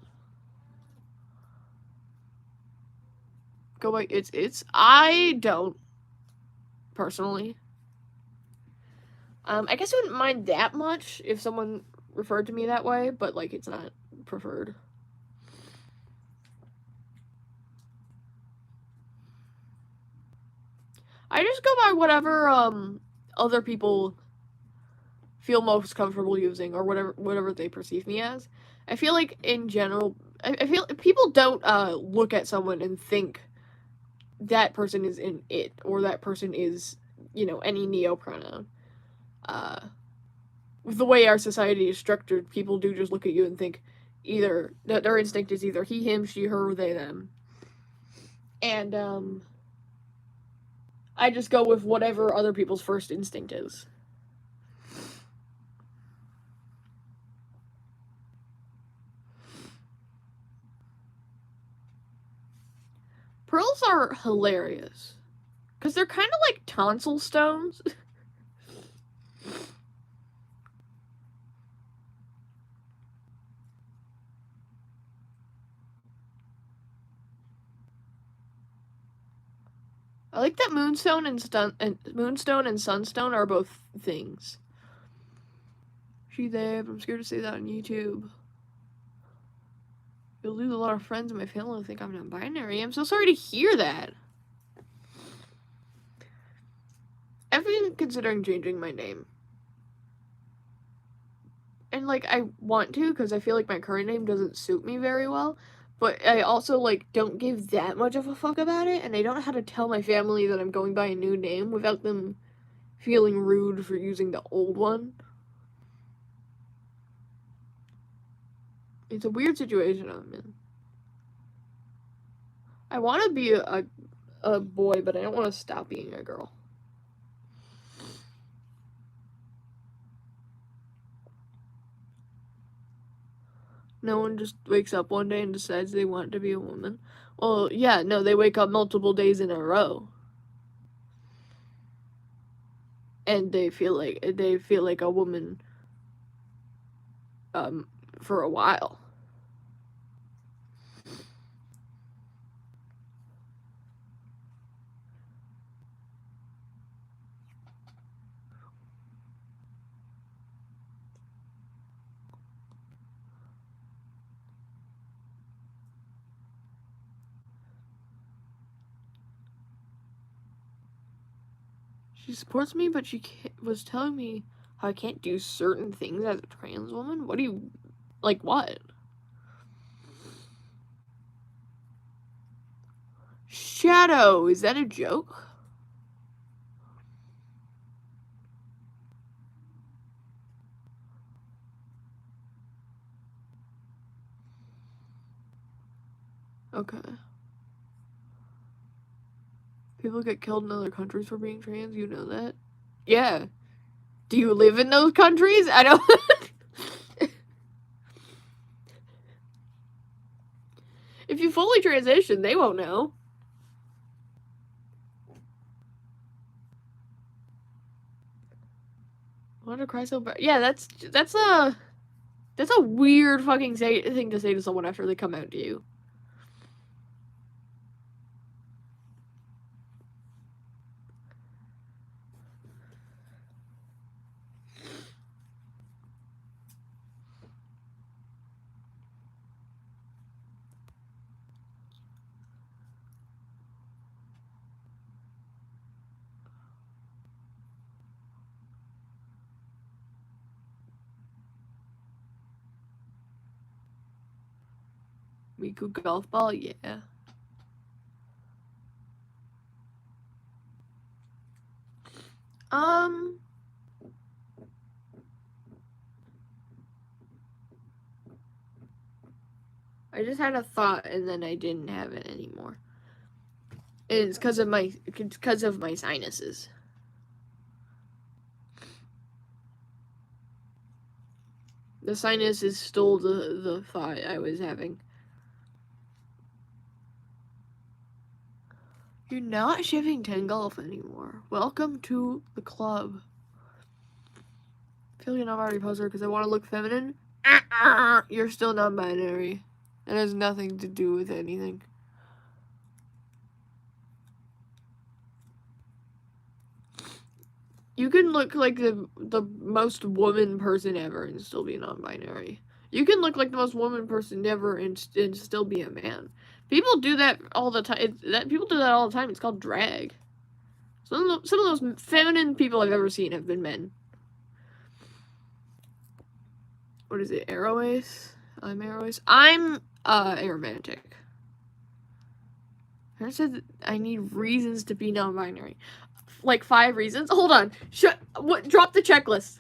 Go away. It's I don't personally. I guess I wouldn't mind that much if someone referred to me that way, but like it's not preferred. I just go by whatever other people feel most comfortable using or whatever they perceive me as. I feel like in general, I feel people don't look at someone and think that person is in it or that person is, you know, any neo pronoun. The way our society is structured, people do just look at you and think either that their instinct is either he, him, she, her, they, them. And I just go with whatever other people's first instinct is. Pearls are hilarious. Because they're kind of like tonsil stones. I like that moonstone and sunstone are both things. She, they, I'm scared to say that on YouTube. You'll lose a lot of friends in my family who think I'm non-binary. I'm so sorry to hear that. I've been considering changing my name. And, like, I want to because I feel like my current name doesn't suit me very well. But I also, like, don't give that much of a fuck about it. And I don't know how to tell my family that I'm going by a new name without them feeling rude for using the old one. It's a weird situation I'm in. I want to be a boy, but I don't want to stop being a girl. No one just wakes up one day and decides they want to be a woman. Well, yeah, no, they wake up multiple days in a row. And they feel like a woman for a while. She supports me, but she was telling me how I can't do certain things as a trans woman. What do you like? What? Shadow, is that a joke? Okay. People get killed in other countries for being trans. You know that? Yeah. Do you live in those countries? I don't. If you fully transition, they won't know. I want to cry so bad. Yeah, that's a weird fucking thing to say to someone after they come out to you. Miku golf ball, yeah. Um, I just had a thought and then I didn't have it anymore. And it's because of my sinuses. The sinuses stole the thought I was having. You're not shipping 10 golf anymore. Welcome to the club. I feel like I'm already poser because I want to look feminine. You're still non-binary. It has nothing to do with anything. You can look like the most woman person ever and still be non-binary. You can look like the most woman person ever and still be a man. People do that all the time. People do that all the time. It's called drag. Some of those feminine people I've ever seen have been men. What is it? Aroace? I'm Aroace. I'm aromantic. I said I need reasons to be non-binary. Like 5 reasons. Hold on. Drop the checklist.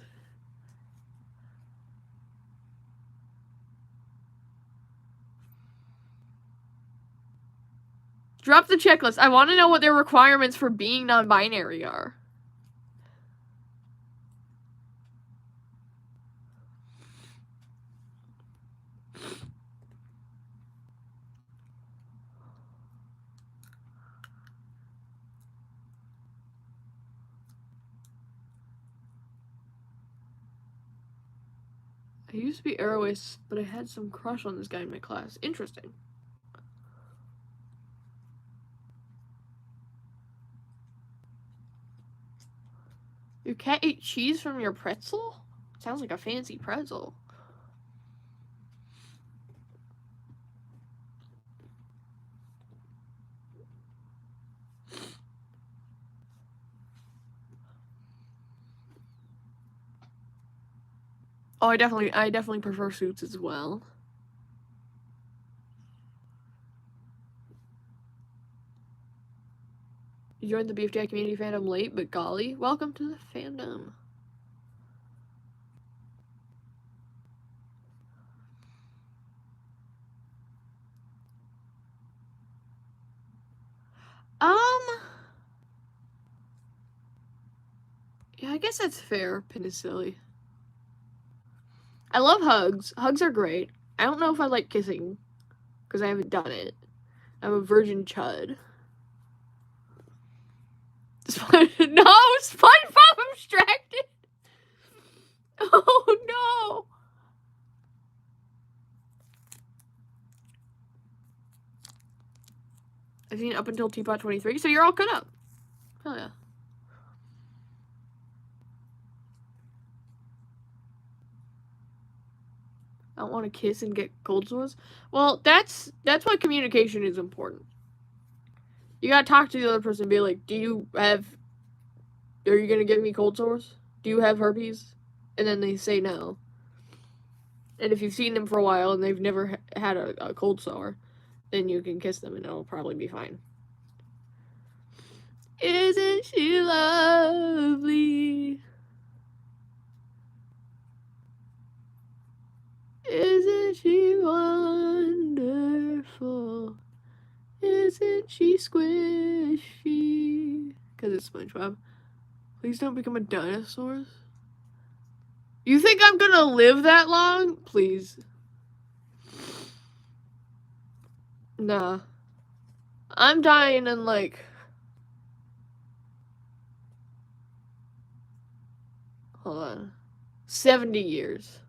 Drop the checklist. I want to know what their requirements for being non-binary are. I used to be Aroace, but I had some crush on this guy in my class. Interesting. Your cat ate cheese from your pretzel? Sounds like a fancy pretzel. Oh, I definitely prefer suits as well. You joined the BFDI community fandom late, but golly, welcome to the fandom. Yeah, I guess that's fair, Penicilli. I love hugs. Hugs are great. I don't know if I like kissing, because I haven't done it. I'm a virgin chud. No, SpongeBob abstracted! Oh, no! I've seen up until Teapot 23, so you're all caught up. Hell yeah. I don't want to kiss and get cold sores. Well, that's why communication is important. You gotta talk to the other person and be like, are you gonna give me cold sores? Do you have herpes? And then they say no. And if you've seen them for a while and they've never had a cold sore, then you can kiss them and it'll probably be fine. Isn't she lovely? Isn't she wonderful? Isn't she squishy? Because it's SpongeBob. Please don't become a dinosaur. You think I'm gonna live that long? Please. Nah. I'm dying in like... Hold on. 70 years.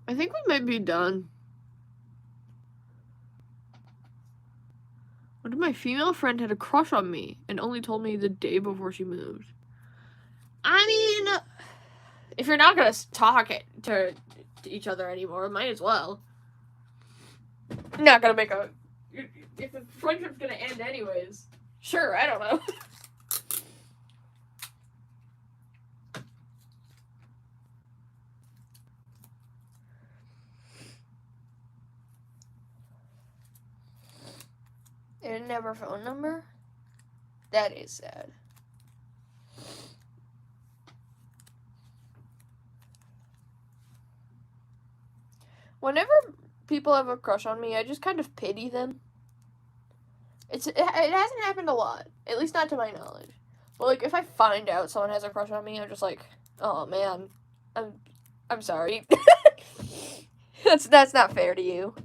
I think we might be done. What if my female friend had a crush on me and only told me the day before she moved? I mean, if you're not gonna talk to each other anymore, might as well. Not gonna make a... If the friendship's gonna end anyways. Sure, I don't know. have her phone number? That is sad. Whenever people have a crush on me, I just kind of pity them. It hasn't happened a lot, at least not to my knowledge. But like, if I find out someone has a crush on me, I'm just like, oh man, I'm sorry. That's not fair to you.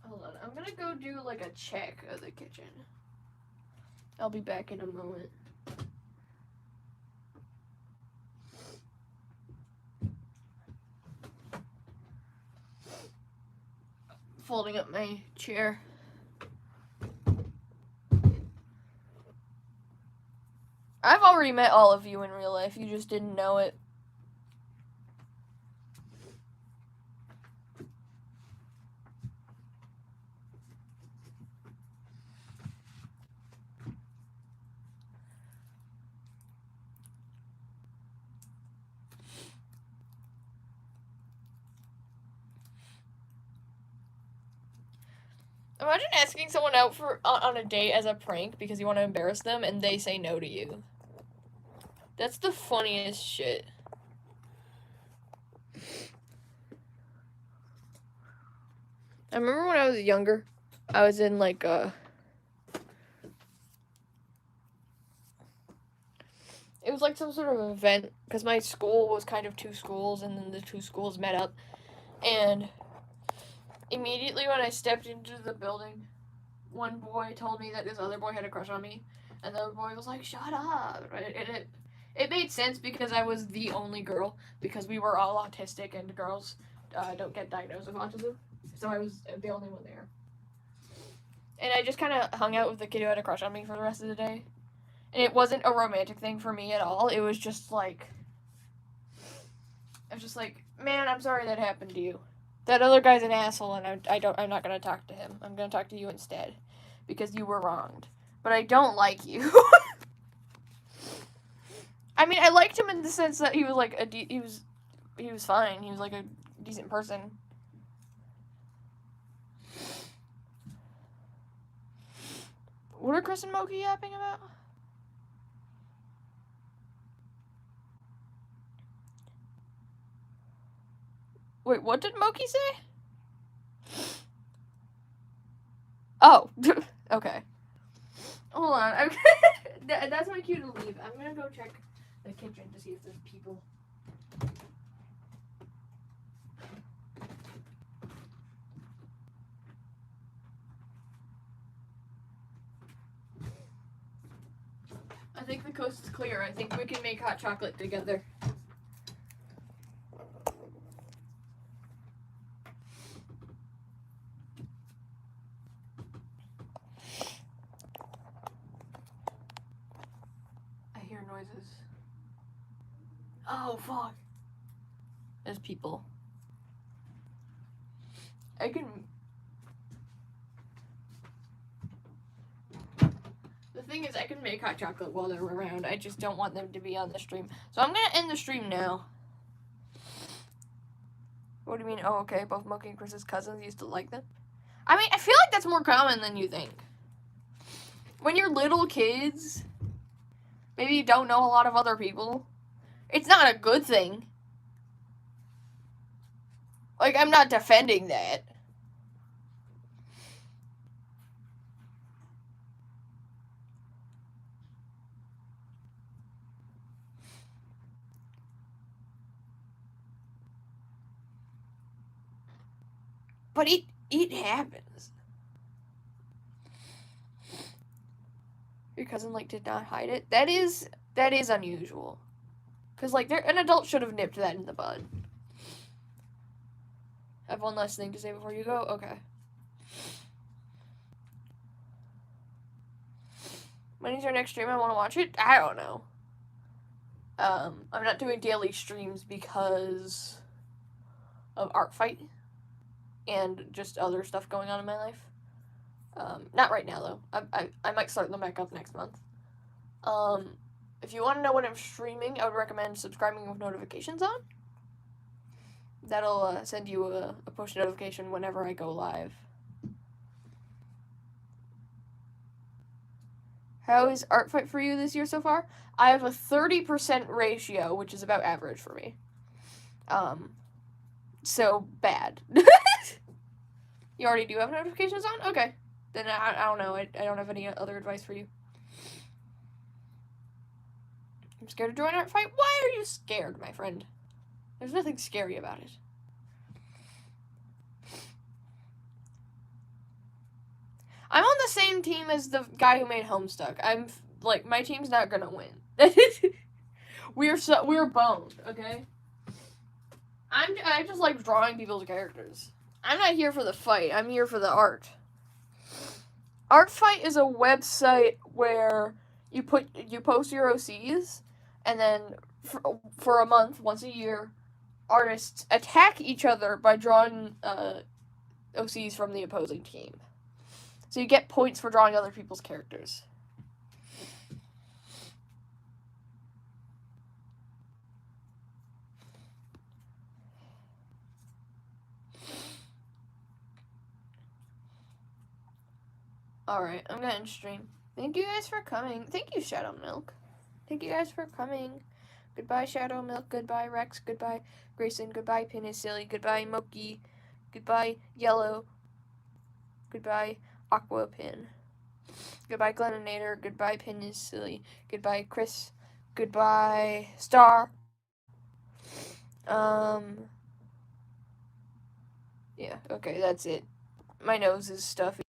Hold on, I'm gonna go do like a check of the kitchen. I'll be back in a moment. Folding up my chair. I've already met all of you in real life, you just didn't know it. Imagine asking someone out for on a date as a prank because you want to embarrass them and they say no to you. That's the funniest shit. I remember when I was younger, I was in like it was like some sort of event because my school was kind of two schools and then the two schools met up, and immediately when I stepped into the building, one boy told me that this other boy had a crush on me, and the other boy was like, shut up. And it made sense because I was the only girl, because we were all autistic and girls don't get diagnosed with autism, so I was the only one there. And I just kind of hung out with the kid who had a crush on me for the rest of the day. And it wasn't a romantic thing for me at all. It was just like, man, I'm sorry that happened to you. That other guy's an asshole, and I'm not gonna talk to him. I'm gonna talk to you instead, because you were wronged. But I don't like you. I mean, I liked him in the sense that he was like he was fine. He was like a decent person. What are Chris and Moki yapping about? Wait, what did Moki say? Oh, okay. Hold on. That's my cue to leave. I'm gonna go check the kitchen to see if there's people. I think the coast is clear. I think we can make hot chocolate together. I hear noises. Oh, fuck. There's people. I can... The thing is, I can make hot chocolate while they're around. I just don't want them to be on the stream. So I'm gonna end the stream now. What do you mean? Oh, okay. Both Moki and Chris's cousins used to like them. I mean, I feel like that's more common than you think. When you're little kids, maybe you don't know a lot of other people. It's not a good thing. Like, I'm not defending that. But it happens. Your cousin, like, did not hide it? That is unusual. Because, like, an adult should have nipped that in the bud. I have one last thing to say before you go? Okay. When is your next stream? I want to watch it? I don't know. I'm not doing daily streams because of Art Fight and just other stuff going on in my life. Not right now, though. I might start them back up next month. If you want to know when I'm streaming, I would recommend subscribing with notifications on. That'll send you a push notification whenever I go live. How is art fight for you this year so far? I have a 30% ratio, which is about average for me. So bad. You already do have notifications on? Okay. Then I don't know. I don't have any other advice for you. I'm scared to join art fight? Why are you scared, my friend? There's nothing scary about it. I'm on the same team as the guy who made Homestuck. I'm like, my team's not gonna win. we're boned, okay? I just like drawing people's characters. I'm not here for the fight. I'm here for the art. Art Fight is a website where you post your OCs, and then for a month, once a year, artists attack each other by drawing OCs from the opposing team. So you get points for drawing other people's characters. Alright, I'm gonna end stream. Thank you guys for coming. Thank you, Shadow Milk. Thank you guys for coming. Goodbye, Shadow Milk. Goodbye, Rex. Goodbye, Grayson. Goodbye, Pin is Silly. Goodbye, Moki. Goodbye, Yellow. Goodbye, Aqua Pin. Goodbye, Gleninator. Goodbye, Pin is Silly. Goodbye, Chris. Goodbye, Star. Yeah, okay, that's it. My nose is stuffy.